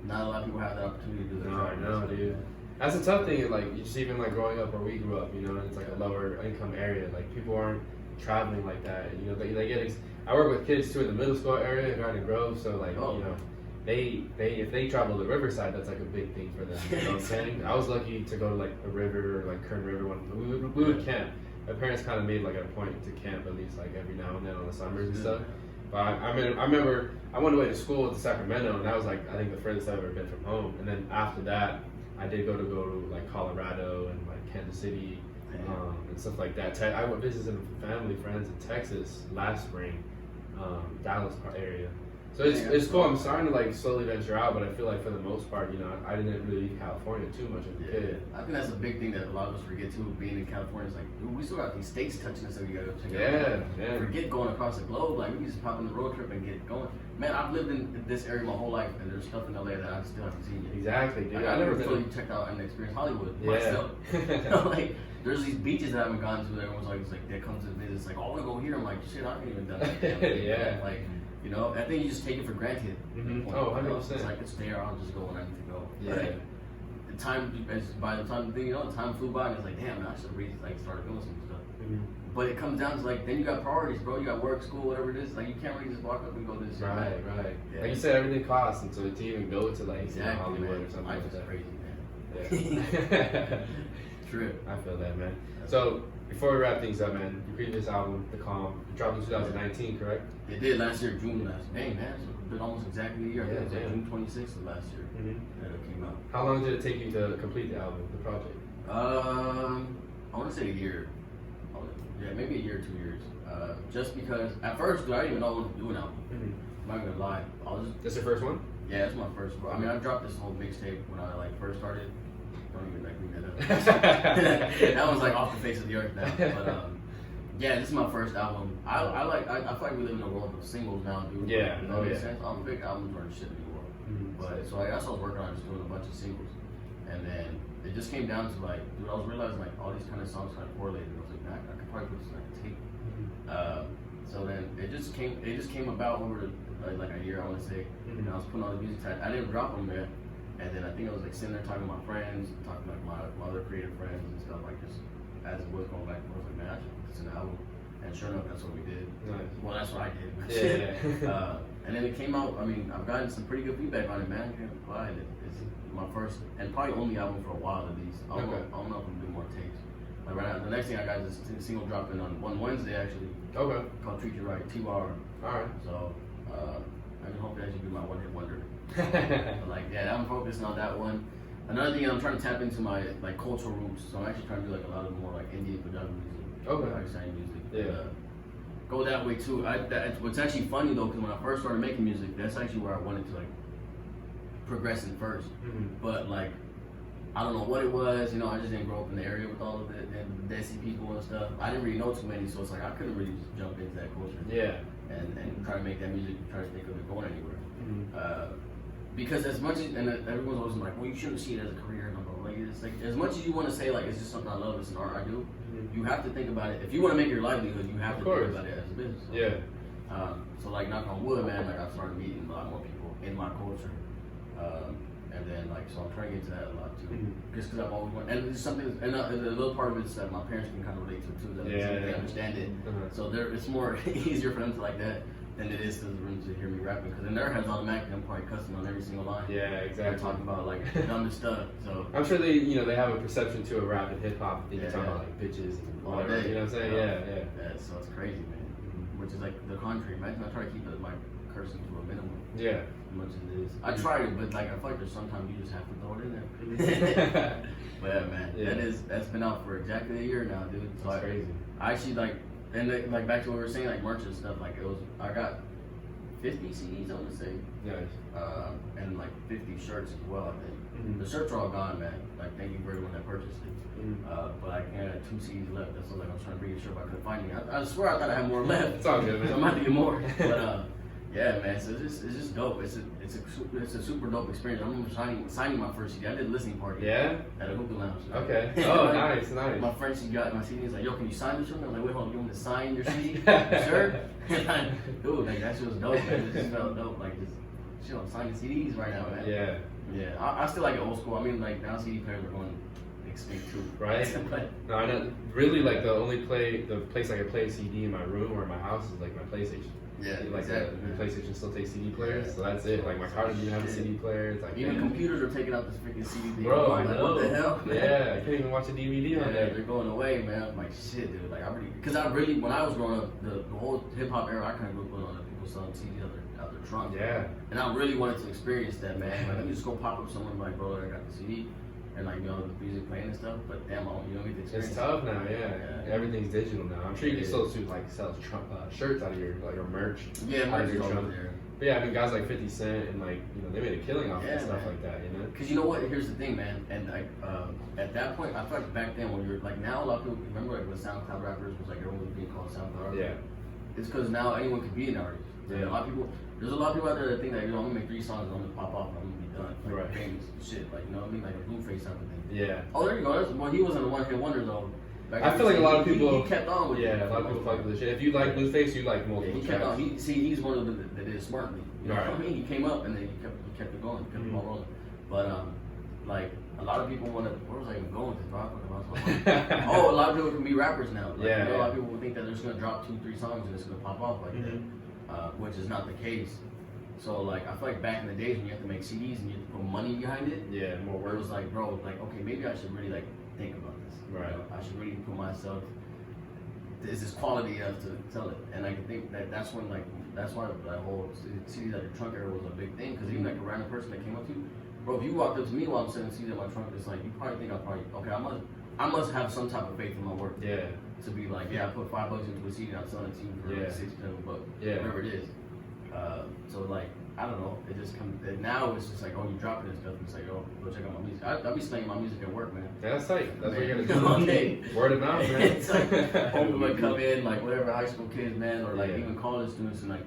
[SPEAKER 2] Not a lot of people have the opportunity to do that.
[SPEAKER 1] No, I know, dude. That's a tough thing. Like just even like growing up where we grew up, you know, it's like a lower income area. Like people aren't traveling like that. You know, they get. I work with kids too in the middle school area in Garden Grove, so like you know, if they travel to Riverside, that's like a big thing for them. You know what I'm saying? I was lucky to go to like a river, like Kern River when we would camp. My parents kind of made like a point to camp at least like every now and then on the summers and stuff. But I remember I went away to school to Sacramento, and that was like I think the furthest I've ever been from home. And then after that, I did go to like Colorado and like Kansas City and stuff like that. I went visiting family friends in Texas last spring, Dallas area. So it's cool. I'm starting to like slowly venture out, but I feel like for the most part, you know, I didn't really leave California too much as a kid.
[SPEAKER 2] I think that's a big thing that a lot of us forget too. Being in California, it's like, dude, we still got these states touching us that we gotta go check out.
[SPEAKER 1] Yeah.
[SPEAKER 2] Forget going across the globe. Like we can just pop on the road trip and get going. Man, I've lived in this area my whole life, and there's stuff in LA that I still haven't seen yet.
[SPEAKER 1] Exactly, dude.
[SPEAKER 2] Like, I never fully checked out and experienced Hollywood myself. You know, like there's these beaches that I haven't gone to. That everyone's like, it's like that comes to visit. It's like, oh, I wanna go here. I'm like, shit, I haven't even done that.
[SPEAKER 1] Yeah.
[SPEAKER 2] Like. You know, I think you just take it for granted.
[SPEAKER 1] Mm-hmm. Oh, 100%.
[SPEAKER 2] It's like it's there. I'll just go when I need to go.
[SPEAKER 1] Yeah.
[SPEAKER 2] Right? The time, by the time you know, the time flew by, and it's like, damn, man, I should have really like started doing some stuff.
[SPEAKER 1] Mm-hmm.
[SPEAKER 2] But it comes down to like, then you got priorities, bro. You got work, school, whatever it is. Like you can't really just walk up and go to this.
[SPEAKER 1] Right.
[SPEAKER 2] Yeah.
[SPEAKER 1] Like you said, everything costs, and so to even go to like
[SPEAKER 2] exactly,
[SPEAKER 1] Hollywood
[SPEAKER 2] man.
[SPEAKER 1] or something
[SPEAKER 2] Life
[SPEAKER 1] like
[SPEAKER 2] is
[SPEAKER 1] that.
[SPEAKER 2] crazy, man.
[SPEAKER 1] Yeah.
[SPEAKER 2] True.
[SPEAKER 1] I feel that, man. So before we wrap things up, man, your previous album, The Calm, dropped in 2019, correct?
[SPEAKER 2] It did last year, June last. Dang, man, it's been almost exactly a year. I think it was like June 26th of last year that it came out.
[SPEAKER 1] How long did it take you to complete the album, the project?
[SPEAKER 2] I want to say a year. Yeah, maybe a year or 2 years. Just because at first, dude, I didn't even know I wanted to do an album. I'm not gonna lie.
[SPEAKER 1] That's your first one?
[SPEAKER 2] Yeah, that's my first. I mean, I dropped this whole mixtape when I like first started. Don't even like bring that up. That was like off the face of the earth now. But yeah, this is my first album. I feel like we live in a world of singles now, dude.
[SPEAKER 1] Yeah.
[SPEAKER 2] You know what I'm saying? I'm a big album or shit anymore. But so I was working on just doing a bunch of singles, and then it just came down to like, dude, I was realizing like all these kind of songs kind of correlated. I was like, man, I could probably put this in like a tape. So then it just came about over like a year, I want to say. And I was putting all the music tags. I didn't drop them there. And then I think I was like sitting there talking to my friends, talking to like my other creative friends and stuff, like just as it was going back and forth, I was like, man, I should put this in an album. And sure enough, that's what we did.
[SPEAKER 1] Nice.
[SPEAKER 2] Well, that's what I did.
[SPEAKER 1] Yeah.
[SPEAKER 2] And then it came out, I mean, I've gotten some pretty good feedback on it, man. I can't lie. It's my first and probably only album for a while at least. I don't know if I'm gonna do more takes. Like right now, the next thing I got is this single dropping on one Wednesday actually.
[SPEAKER 1] Okay.
[SPEAKER 2] Called Treat You Right, T-Bar.
[SPEAKER 1] Alright.
[SPEAKER 2] So, I can hope that should be my one-hit wonder. But like, yeah, I'm focusing on that one. Another thing, I'm trying to tap into my like cultural roots. So I'm actually trying to do like a lot of more like Indian Punjabi music.
[SPEAKER 1] Okay.
[SPEAKER 2] Pakistani music.
[SPEAKER 1] Yeah.
[SPEAKER 2] Go that way too. What's actually funny though, because when I first started making music, that's actually where I wanted to like progress in first. But like, I don't know what it was. You know, I just didn't grow up in the area with all of the Desi people and stuff. I didn't really know too many, so it's like I couldn't really just jump into that culture.
[SPEAKER 1] Yeah.
[SPEAKER 2] And try to make that music, try to think of it going anywhere. Because as much as, and everyone's always like, well, you shouldn't see it as a career, and I'm like, it's like, as much as you want to say like, it's just something I love, it's an art I do, you have to think about it. If you want to make your livelihood, you have to think about it as a business. So,
[SPEAKER 1] Yeah.
[SPEAKER 2] So like, knock on wood, man, like I've started meeting a lot more people in my culture. And then like, so I'm trying to get into that a lot too. Just because I've always wanted, and it's something, and a little part of it is that my parents can kind of relate to it too, that they understand it. So it's more easier for them to like that than it is to hear me rapping, because in their heads automatically I'm probably cussing on every single line.
[SPEAKER 1] Yeah, exactly.
[SPEAKER 2] They're talking about like the dumbest stuff. So
[SPEAKER 1] I'm sure they have a perception to a rap and hip hop. They talk about like bitches and
[SPEAKER 2] all
[SPEAKER 1] whatever.
[SPEAKER 2] day.
[SPEAKER 1] You know what I'm saying? Yeah.
[SPEAKER 2] So it's crazy, man. Which is like the contrary. Imagine I try to keep my cursing to a minimum.
[SPEAKER 1] Yeah.
[SPEAKER 2] As much as it is. I try to, but like I feel like there's sometimes you just have to throw it in there. But yeah, man, that's been out for exactly a year now, dude. So
[SPEAKER 1] that's crazy.
[SPEAKER 2] I actually like, and like back to what we were saying, like merch and stuff. Like I got 50 CDs, I want to say.
[SPEAKER 1] Nice.
[SPEAKER 2] And like 50 shirts as well, I think. The shirts are all gone, man. Like, thank you for everyone that purchased it. But I had 2 CDs left. That's what I was trying to bring a shirt, but I couldn't find any. I swear I thought I had more left.
[SPEAKER 1] It's all good, man.
[SPEAKER 2] So I might have to get more. But yeah, man. So it's just dope. It's a super dope experience. I remember signing my first CD. I did a listening party.
[SPEAKER 1] Yeah.
[SPEAKER 2] At a hookah lounge.
[SPEAKER 1] Okay. Oh, nice.
[SPEAKER 2] My friend, she got my CD. He's like, yo, can you sign this for me? I'm like, wait, hold on. You want me to sign your CD? Sure. Dude, like that shit was dope, man. It just felt dope. Like just shit, I'm signing CDs right now, man.
[SPEAKER 1] Yeah.
[SPEAKER 2] Yeah. I still like it old school. I mean, like now CD players are going extinct too.
[SPEAKER 1] Right. No, I know. Really, like the place I can play a CD in my room or in my house is like my PlayStation.
[SPEAKER 2] Yeah,
[SPEAKER 1] like
[SPEAKER 2] exactly.
[SPEAKER 1] the PlayStation still takes CD players,
[SPEAKER 2] Yeah.
[SPEAKER 1] so that's it. Like my car doesn't even have a
[SPEAKER 2] Shit.
[SPEAKER 1] CD player. It's like
[SPEAKER 2] Even computers are taking out this freaking CD thing.
[SPEAKER 1] bro, I
[SPEAKER 2] like,
[SPEAKER 1] know.
[SPEAKER 2] what the hell, man?
[SPEAKER 1] Yeah, I can't even watch a DVD on there.
[SPEAKER 2] They're going away, man. I'm like, shit, dude. Like, because I really, when I was growing up, the whole hip hop era, I kind of grew up on people selling CDs out their trunk.
[SPEAKER 1] Yeah.
[SPEAKER 2] And I really wanted to experience that, man. Like, let me just go pop up somewhere and be like, bro, I got the CD. And like, the music playing and stuff, but damn, you don't get to experience
[SPEAKER 1] It's tough now, yeah. Everything's digital now. I'm sure you can still like sell shirts out of your merch.
[SPEAKER 2] Yeah,
[SPEAKER 1] out of
[SPEAKER 2] merch
[SPEAKER 1] your
[SPEAKER 2] is over
[SPEAKER 1] trunk.
[SPEAKER 2] there.
[SPEAKER 1] But yeah, I mean, guys like 50 Cent and like, they made a killing off
[SPEAKER 2] Yeah,
[SPEAKER 1] and stuff
[SPEAKER 2] man.
[SPEAKER 1] like that,
[SPEAKER 2] Because you know what? Here's the thing, man. And like, at that point, I feel like back then when you're like, now a lot of people remember like when SoundCloud rappers was like everyone was being called SoundCloud rappers.
[SPEAKER 1] Yeah.
[SPEAKER 2] It's because now anyone can be an artist.
[SPEAKER 1] Yeah.
[SPEAKER 2] A lot of people. There's a lot of people out there that think that I'm gonna make 3 songs and I'm gonna pop off and I'm gonna be done. Like,
[SPEAKER 1] Right.
[SPEAKER 2] famous shit. Like, you know what I mean? Like a Blueface type of thing.
[SPEAKER 1] Yeah.
[SPEAKER 2] Oh, there you go. Well, he wasn't a one-hit wonder though. Back
[SPEAKER 1] I
[SPEAKER 2] then,
[SPEAKER 1] feel like a lot of
[SPEAKER 2] he
[SPEAKER 1] people.
[SPEAKER 2] kept on with it.
[SPEAKER 1] Yeah, a lot of people fuck with this shit. If you like Blueface, you like
[SPEAKER 2] Yeah,
[SPEAKER 1] multiple
[SPEAKER 2] he kept
[SPEAKER 1] tracks.
[SPEAKER 2] on. He's one of them that did it smartly. You know what I mean? He came up and then he kept it going, kept it all rolling. But like a lot of people want to. Where was I even going with this? Oh, a lot of people can be rappers now. Like,
[SPEAKER 1] Yeah,
[SPEAKER 2] a lot of people will think that they're just gonna drop 2-3 songs and it's gonna pop off like that, which is not the case. So like I feel like back in the days when you have to make CDs and you have to put money behind it.
[SPEAKER 1] Yeah, more
[SPEAKER 2] Where it
[SPEAKER 1] work.
[SPEAKER 2] was like, bro, like okay, maybe I should really like think about this.
[SPEAKER 1] Right.
[SPEAKER 2] You know? I should really put myself. Is this quality enough to tell it? And I can think that's when like that's why that whole CD at your trunk era was a big thing because even like a random person that came up to you, bro, if you walked up to me while I'm selling CDs at my trunk, it's like you probably think I must have some type of faith in my work.
[SPEAKER 1] Yeah.
[SPEAKER 2] To be like, yeah, I put $5 into a CD and I'm selling it to you for like 6 cents a buck.
[SPEAKER 1] Yeah.
[SPEAKER 2] Whatever it is. So like I don't know. It just comes. Now it's just like, oh, you drop it and stuff. And it's like, oh, go check out my music. I'll be slinging my music at work, man.
[SPEAKER 1] Yeah, that's tight. That's what you're
[SPEAKER 2] Man.
[SPEAKER 1] gonna do.
[SPEAKER 2] Okay.
[SPEAKER 1] Word of mouth, man.
[SPEAKER 2] It's like people might come in, like whatever high school kids, man, or like
[SPEAKER 1] Yeah.
[SPEAKER 2] even college students, and like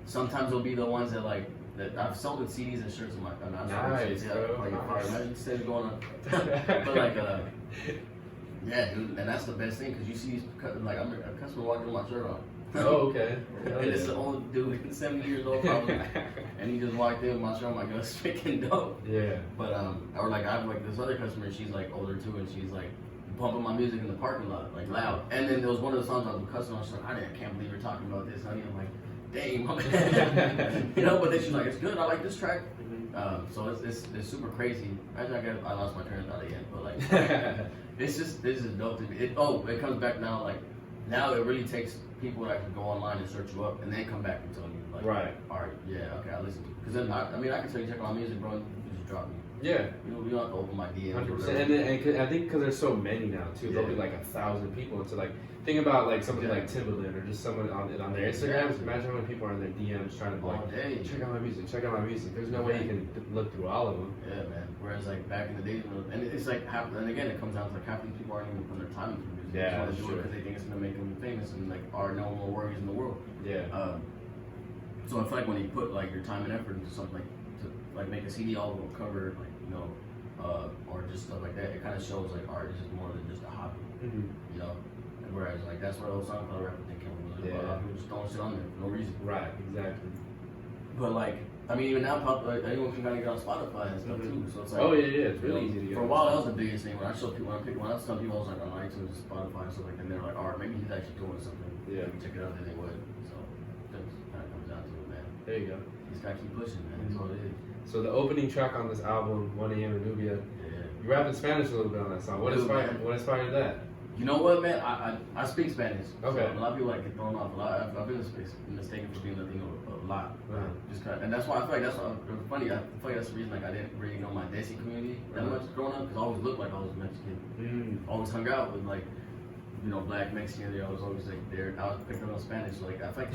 [SPEAKER 2] sometimes they'll be the ones that like that I've sold with CDs and shirts in my.
[SPEAKER 1] Nice, bro.
[SPEAKER 2] Like,
[SPEAKER 1] Nice.
[SPEAKER 2] imagine instead of going on, but like yeah, dude, and that's the best thing because you see these like I'm a customer walking with my shirt on.
[SPEAKER 1] Oh, okay.
[SPEAKER 2] And it's the old dude, 70 years old probably, and he just walked in with my shirt on. My God, it's freaking dope.
[SPEAKER 1] Yeah.
[SPEAKER 2] But or like I have like this other customer, she's like older too, and she's like bumping my music in the parking lot, like loud. And then there was one of the songs I was cussing on. She's like, I can't believe you're talking about this, honey. I'm like, dang, my man. You know. But then she's like, it's good. I like this track. So it's super crazy. I lost my train of thought again, but like this is dope to me. It comes back now. Like now it really takes people that can go online and search you up and then come back and tell you like,
[SPEAKER 1] Right.
[SPEAKER 2] All right, yeah, okay, I listen to you. Because then I can tell you check out my music, bro. You just drop me.
[SPEAKER 1] Yeah.
[SPEAKER 2] You don't have to open my DMs.
[SPEAKER 1] 100%. And I think because there's so many now too, there'll be like 1,000 people. And so like, think about like somebody like Timbaland or just someone on their Instagrams. Imagine how many people are in their DMs trying to be
[SPEAKER 2] All day.
[SPEAKER 1] like, check out my music, check out my music. There's no way you can look through all of them.
[SPEAKER 2] Yeah, man. Whereas like back in the days, and it's like and again it comes down to like half these people aren't even putting their time into music.
[SPEAKER 1] Yeah,
[SPEAKER 2] they just want to do it because they think it's gonna make them famous and like are no more worries in the world.
[SPEAKER 1] Yeah.
[SPEAKER 2] So I feel like when you put like your time and effort into something like to like make a CD album cover, like or just stuff like that, it kind of shows like art is just more than just a hobby, you know. And whereas like that's where those SoundCloud rapper thing came from. Like, a lot of people just throwing shit on there for no reason.
[SPEAKER 1] Right. Exactly.
[SPEAKER 2] But like, I mean, even now, anyone can kind of get on Spotify and stuff too. So it's like,
[SPEAKER 1] Oh yeah. It's really easy to get.
[SPEAKER 2] For a while, that was the biggest thing. When I tell people, I was telling people I was like on iTunes, and Spotify, and stuff like that, and they're like, all right, maybe he's actually doing something.
[SPEAKER 1] Yeah.
[SPEAKER 2] If you check it out, then they would. So that kind of comes down to it, man.
[SPEAKER 1] There you go.
[SPEAKER 2] You just gotta keep pushing, man. That's all it is.
[SPEAKER 1] So the opening track on this album, 1 AM in Nubia,
[SPEAKER 2] Yeah.
[SPEAKER 1] you rap in Spanish a little bit on that song. What
[SPEAKER 2] Dude,
[SPEAKER 1] inspired?
[SPEAKER 2] man.
[SPEAKER 1] What inspired that?
[SPEAKER 2] You know what, man? I speak Spanish.
[SPEAKER 1] Okay.
[SPEAKER 2] So a lot of people like get thrown off. A lot. I've been mistaken for being Latino a lot.
[SPEAKER 1] Uh-huh.
[SPEAKER 2] Just kind of, and that's why I feel like that's funny. I feel like that's the reason like I didn't really know my Desi community that much growing up because I always looked like I was Mexican. Always hung out with like black Mexican. I was always like there. I was picking up Spanish. So like I feel like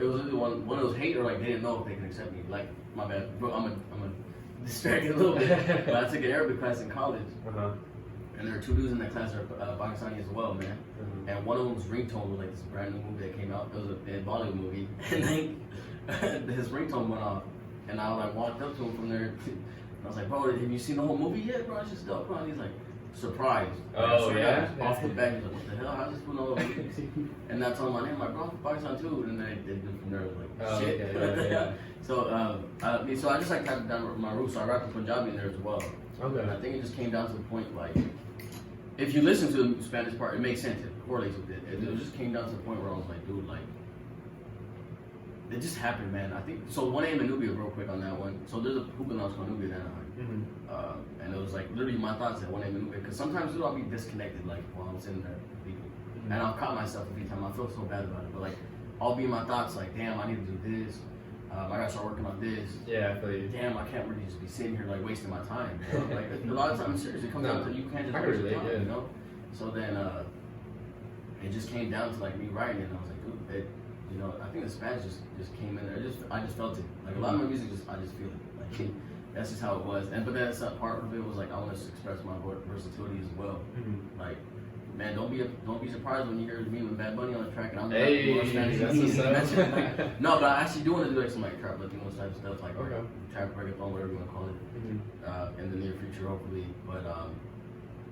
[SPEAKER 2] it was either one of those hate or like they didn't know if they could accept me. Like my bad, bro. I'm a distracted a little bit. But I took an Arabic class in college. And there were 2 dudes in that class that are Pakistani as well, man. And one of them's ringtone was like this brand new movie that came out. It was a Bollywood movie. And his ringtone went off. And I like walked up to him from there. And I was like, bro, have you seen the whole movie yet, bro? It's just dope, bro. And he's like, surprised.
[SPEAKER 1] Oh,
[SPEAKER 2] Like,
[SPEAKER 1] yeah?
[SPEAKER 2] Off the bat, he's like, what the hell? How's this fool know the movies? And I told him my name. I'm like, bro, I'm from Pakistan too. And then they did from there. I was like,
[SPEAKER 1] Oh,
[SPEAKER 2] shit.
[SPEAKER 1] okay, yeah.
[SPEAKER 2] So, so I just like tapped down my roots. So I rapped in Punjabi in there as well. And I
[SPEAKER 1] Okay.
[SPEAKER 2] think it just came down to the point like, if you listen to the Spanish part, it makes sense. It correlates with it. It just came down to the point where I was like, dude, like, it just happened, man. I think so. One name in Nubia, real quick on that one. So there's a hooping lounge called Nubia in Anaheim, and it was like literally my thoughts at one name in Nubia. Because sometimes dude, I'll be disconnected, like while I'm sitting there with people, and I'll caught myself every time. I feel so bad about it, but like I'll be in my thoughts, like damn, I need to do this. I gotta start working on this.
[SPEAKER 1] Yeah, I feel you.
[SPEAKER 2] Damn, I can't really just be sitting here like wasting my time. You know? Like a lot of times, seriously, it comes down to you can't just waste your time, you know. So then it just came down to like me writing, and I was like, dude, you know, I think the Spanish just came in there. I just felt it. Like a lot of my music, I just feel it. Like that's just how it was. And but that's part of it was like I want to express my versatility as well. Like. Man, don't be surprised when you hear me with Bad Bunny on the track and I'm more Spanish.
[SPEAKER 1] That's what's up.
[SPEAKER 2] Like, no, but I actually do want to do like some like trap Latino type stuff, like trap reggaeton, whatever you want to call it, in the near future, hopefully. But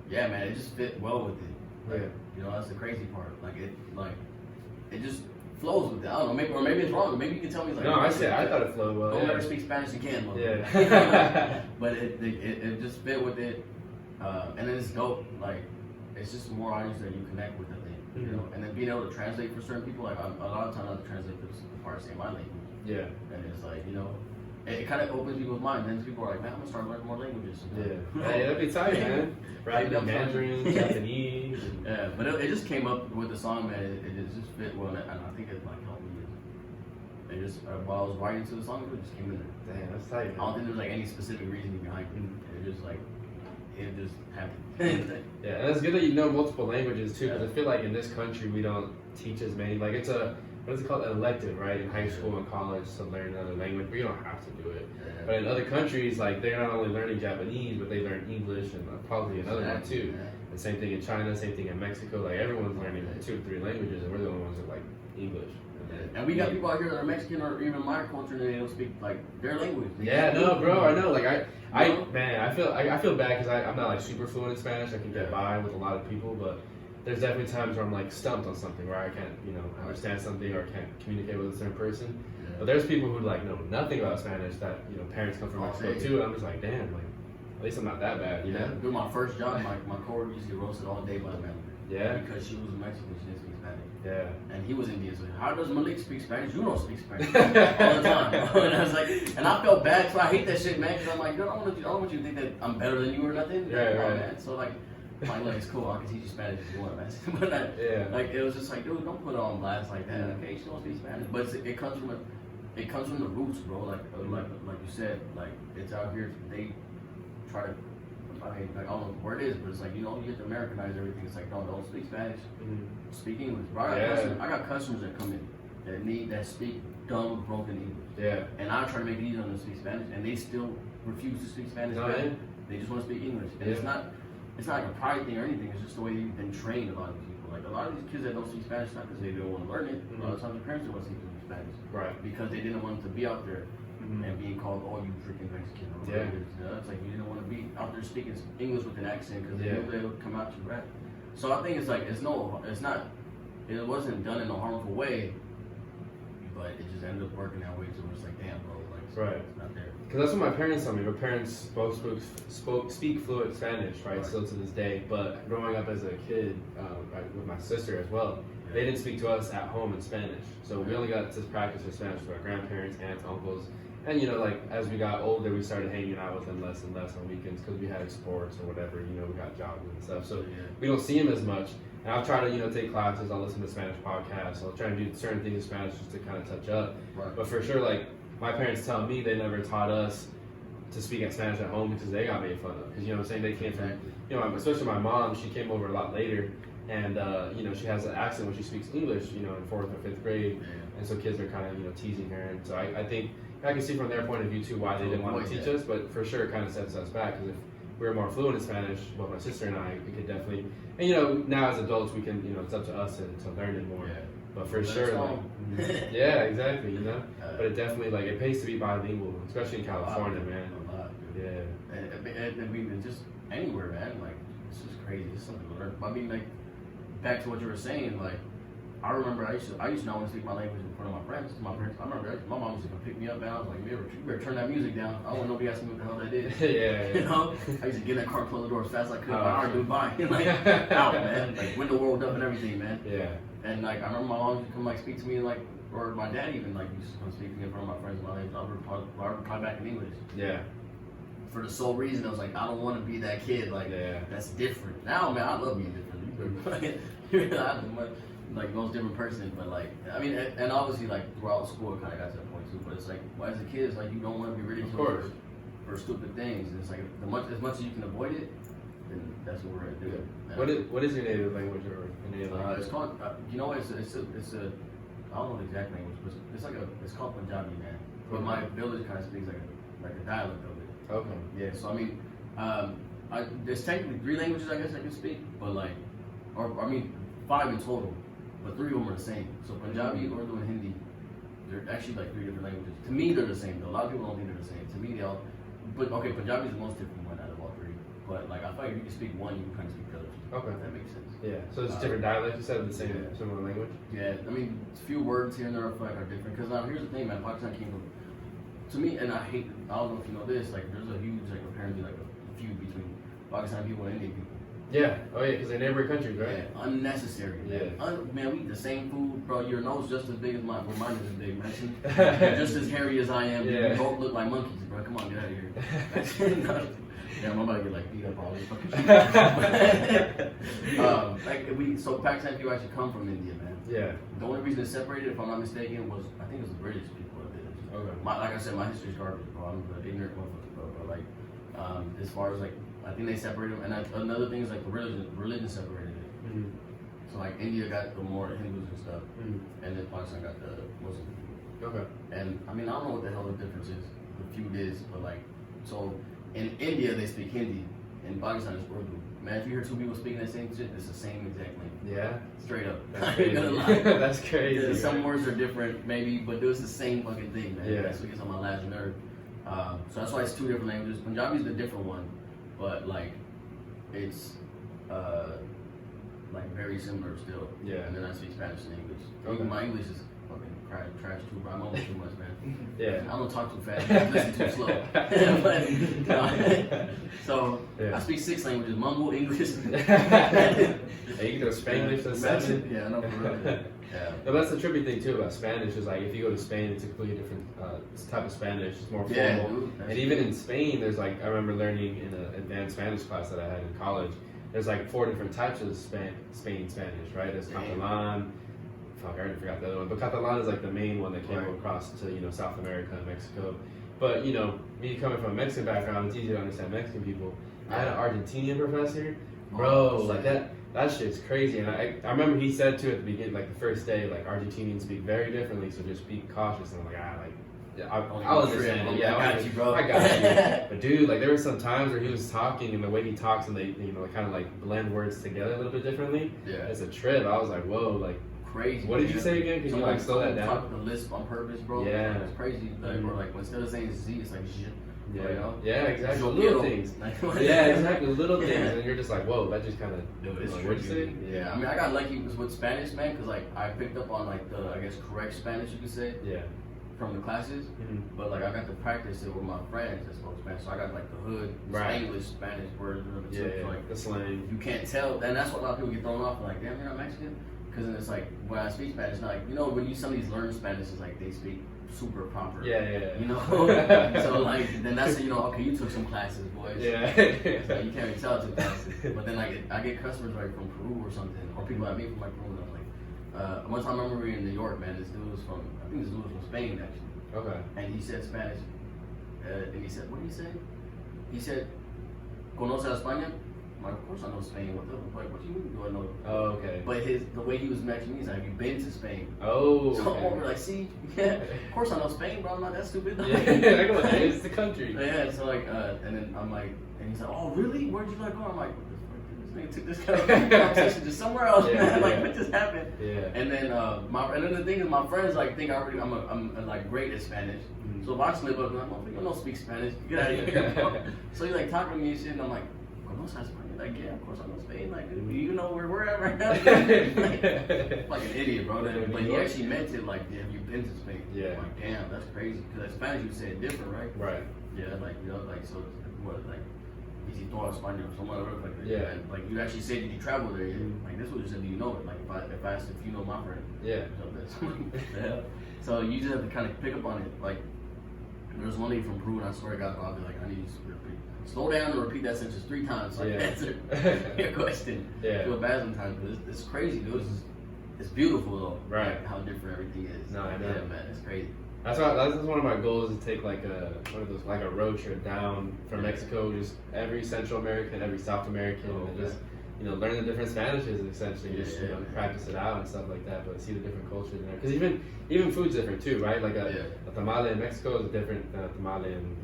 [SPEAKER 2] yeah, man, it just fit well with it. Like, you know, that's the crazy part. Like it just flows with it. I don't know, maybe it's wrong. Maybe you can tell me. Like,
[SPEAKER 1] no, I thought it flowed well.
[SPEAKER 2] Don't ever speak Spanish again.
[SPEAKER 1] Yeah.
[SPEAKER 2] But it just fit with it, and then it's dope. Like. It's just more audience that you connect with, I think, you know, and then being able to translate for certain people, like a lot of times I have to translate for the part saying my language. Yeah. And it's like, you know, it kind of opens people's minds. Then people are like, man, I'm gonna start learning more languages.
[SPEAKER 1] Yeah. Hey, that'd be tight, man. Right, Mandarin, Japanese.
[SPEAKER 2] Yeah, but it just came up with the song, man. It just fit well, and I think it like helped me. It just while I was writing to the song, it just came in there.
[SPEAKER 1] Damn, that's tight. Man.
[SPEAKER 2] I don't think there was like any specific reasoning behind it. It just like. It just happened.
[SPEAKER 1] Yeah, and it's good that you know multiple languages too, because I feel like in this country we don't teach as many. Like it's what is it called, an elective, right? In high school and college to learn another language, but you don't have to do it. But in other countries, like they're not only learning Japanese, but they learn English and probably another one too. And same thing in China, same thing in Mexico. Like everyone's learning like 2 or 3 languages, and we're the only ones that like English.
[SPEAKER 2] And we got people out here that are Mexican or even my culture and they don't speak like their language.
[SPEAKER 1] Yeah, no, bro, I know. Like I feel bad because I'm not like super fluent in Spanish. I can get by with a lot of people, but there's definitely times where I'm like stumped on something where I can't, you know, understand something or can't communicate with a certain person. But there's people who like know nothing about Spanish that, you know, parents come from Mexico too, and I'm just like, damn, like at least I'm not that bad, you know.
[SPEAKER 2] During my first job, my coworker used to get roasted all day by the manager.
[SPEAKER 1] Yeah.
[SPEAKER 2] Because she was Mexican, she didn't speak Spanish.
[SPEAKER 1] Yeah.
[SPEAKER 2] And he was Indian, so how does Malik speak Spanish? You don't speak Spanish all the time. And I was like, and I felt bad, so I hate that shit, man. Because I'm like, I don't want you to think that I'm better than you or nothing.
[SPEAKER 1] Right.
[SPEAKER 2] Man. So like, like it's cool. I can teach you Spanish if you want, man. But like, it was just like, dude, don't put it on blast like that. Okay, she don't speak Spanish, but it comes from the roots, bro. Like you said, like it's out here. They try to. I mean, like, I don't know where it is, but it's like, you know, you get to Americanize everything. It's like, don't speak Spanish, speak English. Bro, I got customers that come in that speak dumb, broken English. Yeah. And I try to make it easier on them to speak Spanish, and they still refuse to speak Spanish. They just want to speak English. And it's not like a pride thing or anything. It's just the way you've been trained. A lot of these people, like a lot of these kids that don't speak Spanish, not because they don't want to learn it. A lot of times their parents don't want to speak Spanish, right? Because they didn't want to be out there. And being called, oh, you freaking Mexican. It's like you didn't want to be out there speaking English with an accent because they knew they would come out to rap. So I think it's like, it wasn't done in a harmful way, but it just ended up working that way. So it's like, damn, bro, like, it's not there.
[SPEAKER 1] Because that's what my parents told me. My parents both speak fluent Spanish, right? Still to this day. But growing up as a kid, with my sister as well, they didn't speak to us at home in Spanish. So we only got to practice with Spanish with our grandparents, aunts, uncles. And, you know, like, as we got older, we started hanging out with them less and less on weekends because we had sports or whatever, you know, we got jobs and stuff. So we don't see them as much. And I'll try to, you know, take classes. I'll listen to Spanish podcasts. I'll try to do certain things in Spanish just to kind of touch up. Right. But for sure, like, my parents tell me they never taught us to speak in Spanish at home because they got made fun of. Because, you know what I'm saying, they came from, you know, especially my mom, she came over a lot later. And, you know, she has an accent when she speaks English, you know, in 4th or 5th grade. And so kids are kind of, you know, teasing her. And so I think I can see from their point of view, too, why they didn't want to teach us. But for sure, it kind of sets us back. Because if we were more fluent in Spanish, well, my sister and I, we could definitely, and, you know, now as adults, we can, you know, it's up to us to learn it more. But for sure, like, yeah, exactly, you know. But it definitely, like, it pays to be bilingual, especially in California, man.
[SPEAKER 2] A lot, dude.
[SPEAKER 1] Yeah.
[SPEAKER 2] And I mean, just anywhere, man. Like, it's just crazy. It's something to learn. I mean, like, back to what you were saying, like, I remember I used to not want to speak my language in front of my friends. I remember my mom used to come pick me up, and I was like, you better turn that music down. I don't want nobody asking me what the hell that is. You know? I used to get in that car, close the door as fast as I could. All right, dude, bye. Like, out, man. Like, window rolled up and everything, man. Yeah. And, like, I remember my mom used to come, like, speak to me, like, or my dad even like used to come speaking in front of my friends. I would reply back in English.
[SPEAKER 1] Yeah.
[SPEAKER 2] For the sole reason I was like, I don't want to be that kid like that's different. Now, man, I love being different. Like most different person, but like I mean, and obviously like throughout school, it kind of got to that point too. But it's like, well, as a kid, it's like you don't want to be ridiculed for stupid things. And it's like as much as you can avoid it, then that's what we're gonna do.
[SPEAKER 1] Yeah. What is your native language or native language?
[SPEAKER 2] It's called you know it's a I don't know the exact language, but it's called Punjabi, man. But my village kind of speaks like a dialect of it.
[SPEAKER 1] Okay.
[SPEAKER 2] Yeah. So I mean, there's technically 3 languages I guess I can speak, but like, or I mean 5 in total. But 3 of them are the same. So Punjabi, Urdu, and Hindi, they're actually like 3 different languages. To me, they're the same. Though. A lot of people don't think they're the same. To me, they all. But okay, Punjabi is the most different one out of all 3. But like, I feel like if you can speak one, you can kind of speak the other.
[SPEAKER 1] Okay.
[SPEAKER 2] If that makes sense.
[SPEAKER 1] Yeah. So it's different dialects. You said the same similar language.
[SPEAKER 2] Yeah. I mean, a few words here and there I feel like are different. Because now here's the thing, man. Pakistan came from. To me, and I don't know if you know this. Like, there's a huge apparently a feud between Pakistan people and Indian people.
[SPEAKER 1] Yeah. Oh yeah, because they're neighboring countries, right?
[SPEAKER 2] Yeah, unnecessary.
[SPEAKER 1] Yeah.
[SPEAKER 2] Man, we eat the same food, bro. Your nose just as big as mine. Well, mine is as big, man. You're just as hairy as I am.
[SPEAKER 1] Yeah.
[SPEAKER 2] We both look like monkeys, bro. Come on, get out of here. Yeah, I'm about to get like beat up all this fucking shit. So Pakistan people actually come from India, man.
[SPEAKER 1] Yeah.
[SPEAKER 2] The only reason it's separated, if I'm not mistaken, was I think it was the British people that did it.
[SPEAKER 1] Okay.
[SPEAKER 2] Like I said, my history's garbage, bro. I'm an ignorant motherfucker, bro. But like, as far as like, I think they separated them. And another thing is like the religion separated it.
[SPEAKER 1] Mm-hmm.
[SPEAKER 2] So like India got the more Hindus and stuff, and then Pakistan got the Muslim.
[SPEAKER 1] Okay.
[SPEAKER 2] And I mean, I don't know what the hell the difference is, the feud is, but like, so in India they speak Hindi, in Pakistan it's Urdu. Man, if you hear 2 people speaking the same shit, it's the same exact language.
[SPEAKER 1] Yeah.
[SPEAKER 2] Straight up.
[SPEAKER 1] That's crazy. That's crazy.
[SPEAKER 2] Yeah, some words are different, maybe, but it was the same fucking thing, man.
[SPEAKER 1] Yeah.
[SPEAKER 2] That's what gets on my last nerve. So that's why it's 2 different languages. Punjabi is the different one, but like, it's like very similar still.
[SPEAKER 1] Yeah.
[SPEAKER 2] And then I speak Spanish and English.
[SPEAKER 1] Okay.
[SPEAKER 2] My English is fucking trash too, bro. I'm almost too much, man.
[SPEAKER 1] Yeah.
[SPEAKER 2] I don't talk too fast. I listen too slow. But, so I speak 6 languages: Mumble, English.
[SPEAKER 1] Hey, you can go Spanglish to 7.
[SPEAKER 2] Yeah, I know. For real. Yeah.
[SPEAKER 1] No, that's the trippy thing too about Spanish is like if you go to Spain, it's a completely different type of Spanish. It's more formal.
[SPEAKER 2] Dude,
[SPEAKER 1] and even in Spain, there's like I remember learning in an advanced Spanish class that I had in college. There's like 4 different types of Spain Spanish, right? There's Catalan. Fuck, I already forgot the other one. But Catalan is like the main one that came across to South America and Mexico. But me coming from a Mexican background, it's easy to understand Mexican people. I had an Argentinian professor, bro, like that shit's crazy. And I remember he said too at the beginning, like the first day, like Argentinians speak very differently, so just be cautious. And I'm like, I'll understand it. Yeah,
[SPEAKER 2] I got you, bro.
[SPEAKER 1] I got you. But dude, like there were some times where he was talking and the way he talks and they kind of like blend words together a little bit differently.
[SPEAKER 2] Yeah.
[SPEAKER 1] It's a trip. I was like, whoa, like
[SPEAKER 2] crazy.
[SPEAKER 1] What did you say again? Could you like slow that down?
[SPEAKER 2] Talk the lisp on purpose, bro.
[SPEAKER 1] Yeah.
[SPEAKER 2] It's crazy. Like, or like instead of saying Z, it's like shit.
[SPEAKER 1] Yeah,
[SPEAKER 2] you know?
[SPEAKER 1] Yeah, exactly.
[SPEAKER 2] Yo,
[SPEAKER 1] Little things. Yeah, exactly. Little things, and you're just like, whoa, that just kind of.
[SPEAKER 2] What'd you say? Yeah, I mean, I got lucky with Spanish, man, because like I picked up on like the correct Spanish, you could say.
[SPEAKER 1] Yeah.
[SPEAKER 2] From the classes, but like I got to practice it with my friends that spoke Spanish, so I got like the hood, English, Spanish words,
[SPEAKER 1] so
[SPEAKER 2] like
[SPEAKER 1] the slang.
[SPEAKER 2] You can't tell, and that's what a lot of people get thrown off. Like, damn, you're not Mexican, because then it's like when I speak Spanish, like when some of these learn Spanish, it's like they speak super proper.
[SPEAKER 1] Yeah.
[SPEAKER 2] So like then that's okay, you took some classes, boys.
[SPEAKER 1] Yeah.
[SPEAKER 2] So you can't really tell I took classes, but then like I get customers like from Peru or something, or people I meet from like Peru, and I'm like. One time I remember we were in New York, man. This dude was from Spain, actually.
[SPEAKER 1] Okay.
[SPEAKER 2] And he said Spanish. And he said, what did he say? He said, ¿Conoce a España? I'm like, of course I know Spain. What do you mean do I know?
[SPEAKER 1] Oh, okay.
[SPEAKER 2] But the way he was matching me, he's like, have you been to Spain?
[SPEAKER 1] Oh,
[SPEAKER 2] so I'm over like, see, yeah, of course I know Spain, bro. I'm not that stupid.
[SPEAKER 1] Yeah, it's the country.
[SPEAKER 2] Yeah, so like, and then I'm like, and he's like, oh, really? Where'd you like go? I'm like, took this kind of conversation to somewhere else, man. Like, what just happened?
[SPEAKER 1] Yeah.
[SPEAKER 2] And then the thing is, my friends like think I'm like great at Spanish. Mm-hmm. So if I slip up, I'm like, you don't speak Spanish. Get out of here. So he's like talking to me and shit, and I'm like, ¿Conoces España? Like, yeah, of course I know Spain. Like, do you know where we're at right now? like an idiot, bro. But he actually meant it. Like, yeah, have you been to Spain?
[SPEAKER 1] Yeah.
[SPEAKER 2] I'm like, damn, that's crazy. Because in Spanish you say it different, right?
[SPEAKER 1] Right.
[SPEAKER 2] Yeah, like like so. What like? easy thought Spanish or somewhere like that.
[SPEAKER 1] Yeah.
[SPEAKER 2] And, like you actually said, did you travel there? Like this was just said, do you know it? Like if I asked if you know my friend.
[SPEAKER 1] Yeah.
[SPEAKER 2] So you just have to kind of pick up on it. Like there's one lady from Peru, and I swear to God, I'll be like, I need you to slow down and repeat that sentence 3 times so I can answer your question.
[SPEAKER 1] Yeah.
[SPEAKER 2] I feel bad sometimes, but it's crazy, dude. It's beautiful though.
[SPEAKER 1] Right.
[SPEAKER 2] Like, how different everything is.
[SPEAKER 1] No, I know.
[SPEAKER 2] Yeah, man, it's crazy.
[SPEAKER 1] That's one of my goals, is to take like a road trip down from Mexico, just every Central American, every South American, and just learn the different Spanishes essentially, just practice it out and stuff like that, but see the different cultures in there. Because even food's different too, right? Like a tamale in Mexico is different than a tamale in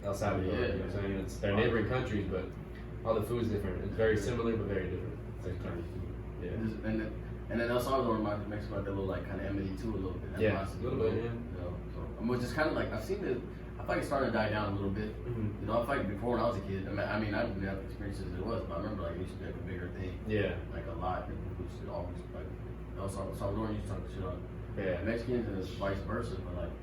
[SPEAKER 1] El Salvador. You know what I'm saying? It's their neighboring countries, but all the food's different. It's very similar but very different at the same time. Yeah.
[SPEAKER 2] And then El Salvador reminds me of Mexico, like that little like kind of enmity too a little bit.
[SPEAKER 1] Yeah, a little bit. Yeah.
[SPEAKER 2] Which is kind of like, I've seen it. I feel like it's starting to die down a little bit.
[SPEAKER 1] Mm-hmm.
[SPEAKER 2] I feel like before when I was a kid, I mean, I didn't have experiences as it was, but I remember like it used to be like a bigger thing.
[SPEAKER 1] Yeah.
[SPEAKER 2] Like a lot. We used to always like El Salvador used to talk shit on Mexicans, and it's vice versa. But like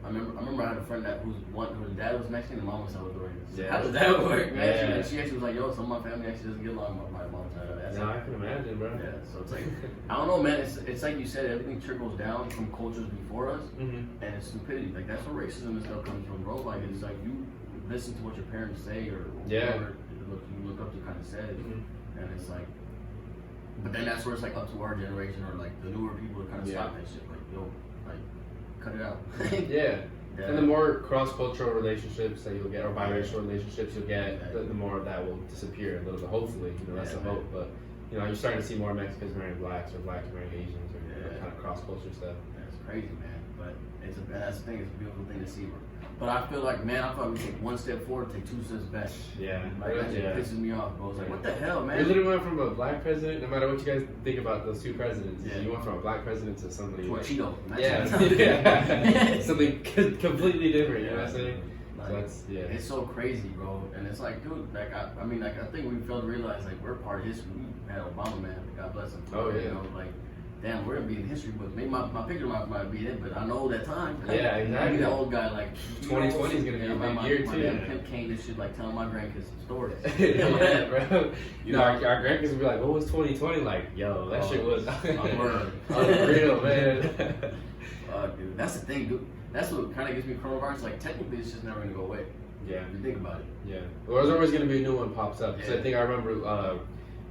[SPEAKER 2] I remember I had a friend whose dad was Mexican and mom was Salvadorian. So how does that work, man?
[SPEAKER 1] Yeah.
[SPEAKER 2] She actually was like, yo, some of my family actually doesn't get along with my mom's side.
[SPEAKER 1] No, I can imagine, bro.
[SPEAKER 2] Yeah, so it's like, I don't know, man. It's like you said, everything trickles down from cultures before us, and it's stupidity. Like that's where racism and stuff comes from, bro. Like it's like you listen to what your parents say or whatever you look up to kind of says, and it's like, but then that's where it's like up to our generation or like the newer people to kind of stop that shit. Like yo, like cut it out.
[SPEAKER 1] And the more cross-cultural relationships that you'll get, or biracial relationships you'll get, the more of that will disappear a little bit. Hopefully, that's the hope. But you're starting to see more Mexicans marrying blacks, or blacks marrying Asians, or kind of cross-culture stuff.
[SPEAKER 2] That's crazy, man. But that's the thing. It's a beautiful thing to see, bro. But I feel like, man, I thought we take 1 step forward, take 2 steps back.
[SPEAKER 1] Yeah.
[SPEAKER 2] Like that just pisses me off, bro. It's like, what the hell, man?
[SPEAKER 1] We literally went from a black president. No matter what you guys think about those 2 presidents, you went from a black president to somebody.
[SPEAKER 2] To a Cheeto.
[SPEAKER 1] Something completely different. You know what I'm saying?
[SPEAKER 2] Like,
[SPEAKER 1] so that's
[SPEAKER 2] it's so crazy, bro. And it's like, dude, like I mean, like I think we failed to realize, like we're part of history. We had Obama, man. God bless him.
[SPEAKER 1] Oh yeah.
[SPEAKER 2] You know, like. Damn, we're gonna be in history books. Maybe my picture might be it, but I know that time.
[SPEAKER 1] Yeah, exactly.
[SPEAKER 2] Maybe the old guy, like
[SPEAKER 1] 2020 is gonna be a big year too.
[SPEAKER 2] My Pimp Kane, this shit, like telling my grandkids stories.
[SPEAKER 1] Yeah, bro. Our grandkids will be like, "What was 2020 like?" Yo, that shit was unreal, man.
[SPEAKER 2] Dude, that's the thing, dude. That's what kind of gives me coronavirus. Like, technically, it's just never gonna go away.
[SPEAKER 1] Yeah.
[SPEAKER 2] If you think about it.
[SPEAKER 1] Yeah. Well, there's always gonna be a new one pops up. Because I think I remember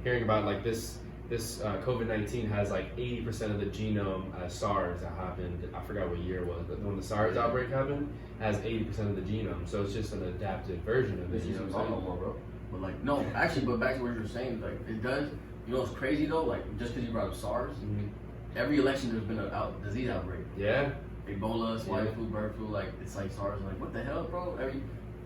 [SPEAKER 1] hearing about like this COVID-19 has like 80% of the genome SARS that happened. I forgot what year it was, but when the SARS outbreak happened, has 80% of the genome. So it's just an adapted version of it.
[SPEAKER 2] You know what I'm saying? Bro. But like, no, actually, but back to what you were saying, like it does. You know what's crazy though? Like just because you brought up SARS, every election there's been a disease outbreak.
[SPEAKER 1] Yeah.
[SPEAKER 2] Ebola, swine flu, bird flu, like it's like SARS. Like what the hell, bro?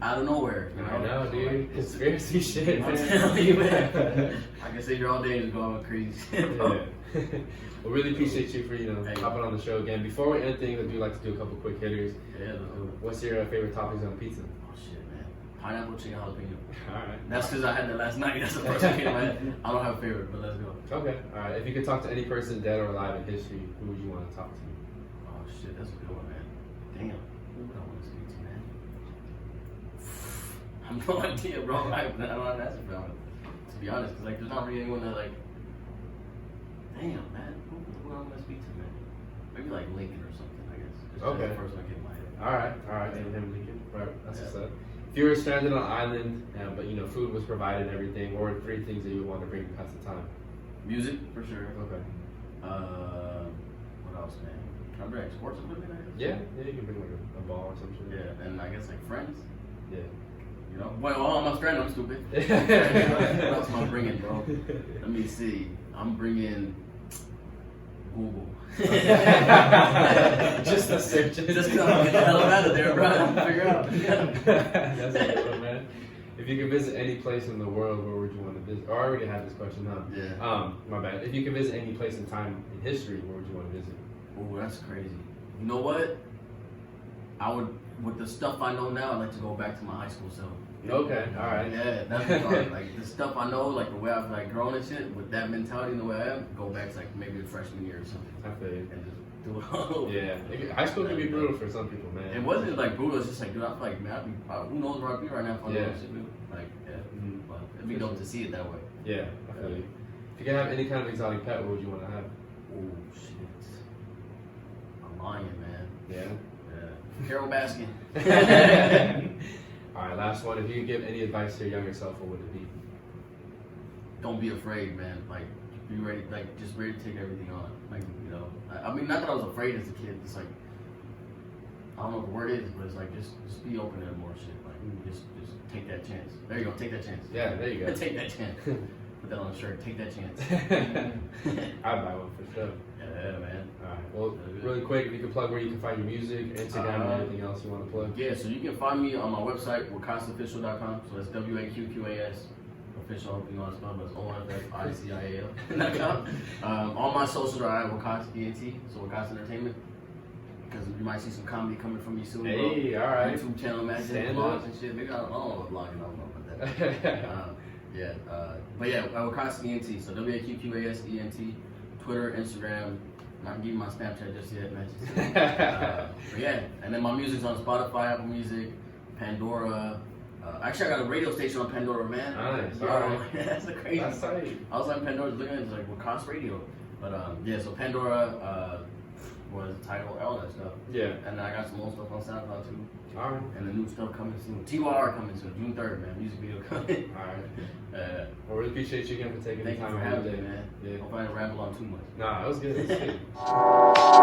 [SPEAKER 2] Out of nowhere. You know?
[SPEAKER 1] I know, dude. Like, conspiracy shit.
[SPEAKER 2] I'm telling you, man. I can sit here all day and just go on crazy shit, bro.
[SPEAKER 1] Yeah. Well, really appreciate you for hopping on the show again. Before we end things, I do like to do a couple quick hitters.
[SPEAKER 2] Yeah, let's do it.
[SPEAKER 1] What's your favorite toppings on pizza?
[SPEAKER 2] Oh shit, man. Pineapple, chicken, jalapeno.
[SPEAKER 1] Alright.
[SPEAKER 2] That's because I had that last night. That's the first thing in my head. I don't have a favorite, but let's go.
[SPEAKER 1] Okay. Alright. If you could talk to any person dead or alive in history, who would you want to talk to?
[SPEAKER 2] Oh shit, that's a good one, man. Damn. Who would I want to speak to, man? I have no idea, bro. I don't have an answer for that one. To be honest, because like, there's not really anyone that like. Damn, man. Who do I want to speak to, man? Maybe like Lincoln or something, I guess. Just
[SPEAKER 1] okay.
[SPEAKER 2] The first one came in my head.
[SPEAKER 1] Alright. Abraham Lincoln. Right. That's what's up. If you were stranded on an island, but food was provided and everything, what were 3 things that you would want to bring to pass the time?
[SPEAKER 2] Music, for sure.
[SPEAKER 1] Okay.
[SPEAKER 2] What else, man? Can I bring sports equipment, I guess?
[SPEAKER 1] Yeah, you can bring like a ball or something.
[SPEAKER 2] Yeah, and I guess like friends.
[SPEAKER 1] Yeah.
[SPEAKER 2] You know? Well, I'm not stranded, I'm stupid. What else am I bringing, bro? Let me see. I'm bringing Google.
[SPEAKER 1] Just the search.
[SPEAKER 2] Just because I'm gonna get the hell out of there, bro. Figure out.
[SPEAKER 1] That's a good one, man. If you could visit any place in the world, where would you want to visit? Oh, I already had this question, huh?
[SPEAKER 2] Yeah.
[SPEAKER 1] My bad. If you could visit any place in time in history, where would you want to visit?
[SPEAKER 2] Oh, that's crazy. You know what? I would, with the stuff I know now, I'd like to go back to my high school self.
[SPEAKER 1] Okay, all right.
[SPEAKER 2] Yeah, that's what I'm like the stuff I know, like the way I've like grown and shit, with that mentality and the way I am, go back to like maybe the freshman year or something.
[SPEAKER 1] I feel you.
[SPEAKER 2] And just through it all.
[SPEAKER 1] Yeah, high school can be brutal for some people, man.
[SPEAKER 2] It wasn't like brutal. It's just like, dude, I'm like, man, who knows where I'd be right now if I
[SPEAKER 1] Yeah.
[SPEAKER 2] don't shit, dude. Like, yeah. But it'd be dope to see it that way.
[SPEAKER 1] Yeah, I feel you. If you could have any kind of exotic pet, what would you want to have?
[SPEAKER 2] Oh shit, a lion, man.
[SPEAKER 1] Yeah.
[SPEAKER 2] Yeah. Carol Baskin.
[SPEAKER 1] All right, last one. If you could give any advice to your younger self, what would it be?
[SPEAKER 2] Don't be afraid, man. Like, be ready, like, just ready to take everything on. Like, you know, I mean, not that I was afraid as a kid. It's like, I don't know what the word is, but it's like, just be open to more shit. Like, just take that chance. There you go, take that chance.
[SPEAKER 1] Yeah, there you go.
[SPEAKER 2] Take that chance. Put that on a shirt. Take that chance.
[SPEAKER 1] I'd buy one for sure.
[SPEAKER 2] Yeah, man.
[SPEAKER 1] All right. Well, really quick, if you could plug where you can find your music, Instagram, and anything else you want to plug.
[SPEAKER 2] Yeah, so you can find me on my website, waqqasofficial.com. So that's WAQQAS official. You know how to spell it, OFFICIAL.com. All my socials are at Waqqas ENT, so Waqqas Entertainment. Because you might see some comedy coming from me soon.
[SPEAKER 1] Hey, all right.
[SPEAKER 2] YouTube channel, man, vlogs and shit. Maybe I don't know what vlogging. I don't know about that. But yeah, Waqqas ENT. So WAQQAS ENT. Twitter, Instagram. I'm not giving my Snapchat just yet, man. But yeah, and then my music's on Spotify, Apple Music, Pandora. Actually, I got a radio station on Pandora, man.
[SPEAKER 1] Nice.
[SPEAKER 2] Yo,
[SPEAKER 1] All right.
[SPEAKER 2] that's the crazy.
[SPEAKER 1] That's tight.
[SPEAKER 2] I was on Pandora looking at it, it's like Waqqas Radio. But yeah, so Pandora was the title, all that stuff.
[SPEAKER 1] Yeah.
[SPEAKER 2] And I got some old stuff on SoundCloud too.
[SPEAKER 1] All right.
[SPEAKER 2] And the new stuff coming soon. TYR coming soon, June 3rd, man. Music video coming.
[SPEAKER 1] All right. Well, really appreciate you again for taking the
[SPEAKER 2] Thank you
[SPEAKER 1] time
[SPEAKER 2] for
[SPEAKER 1] out of
[SPEAKER 2] having
[SPEAKER 1] your
[SPEAKER 2] me,
[SPEAKER 1] day.
[SPEAKER 2] man.
[SPEAKER 1] Yeah.
[SPEAKER 2] Hope I didn't ramble on too much.
[SPEAKER 1] Nah, it was good. It was good.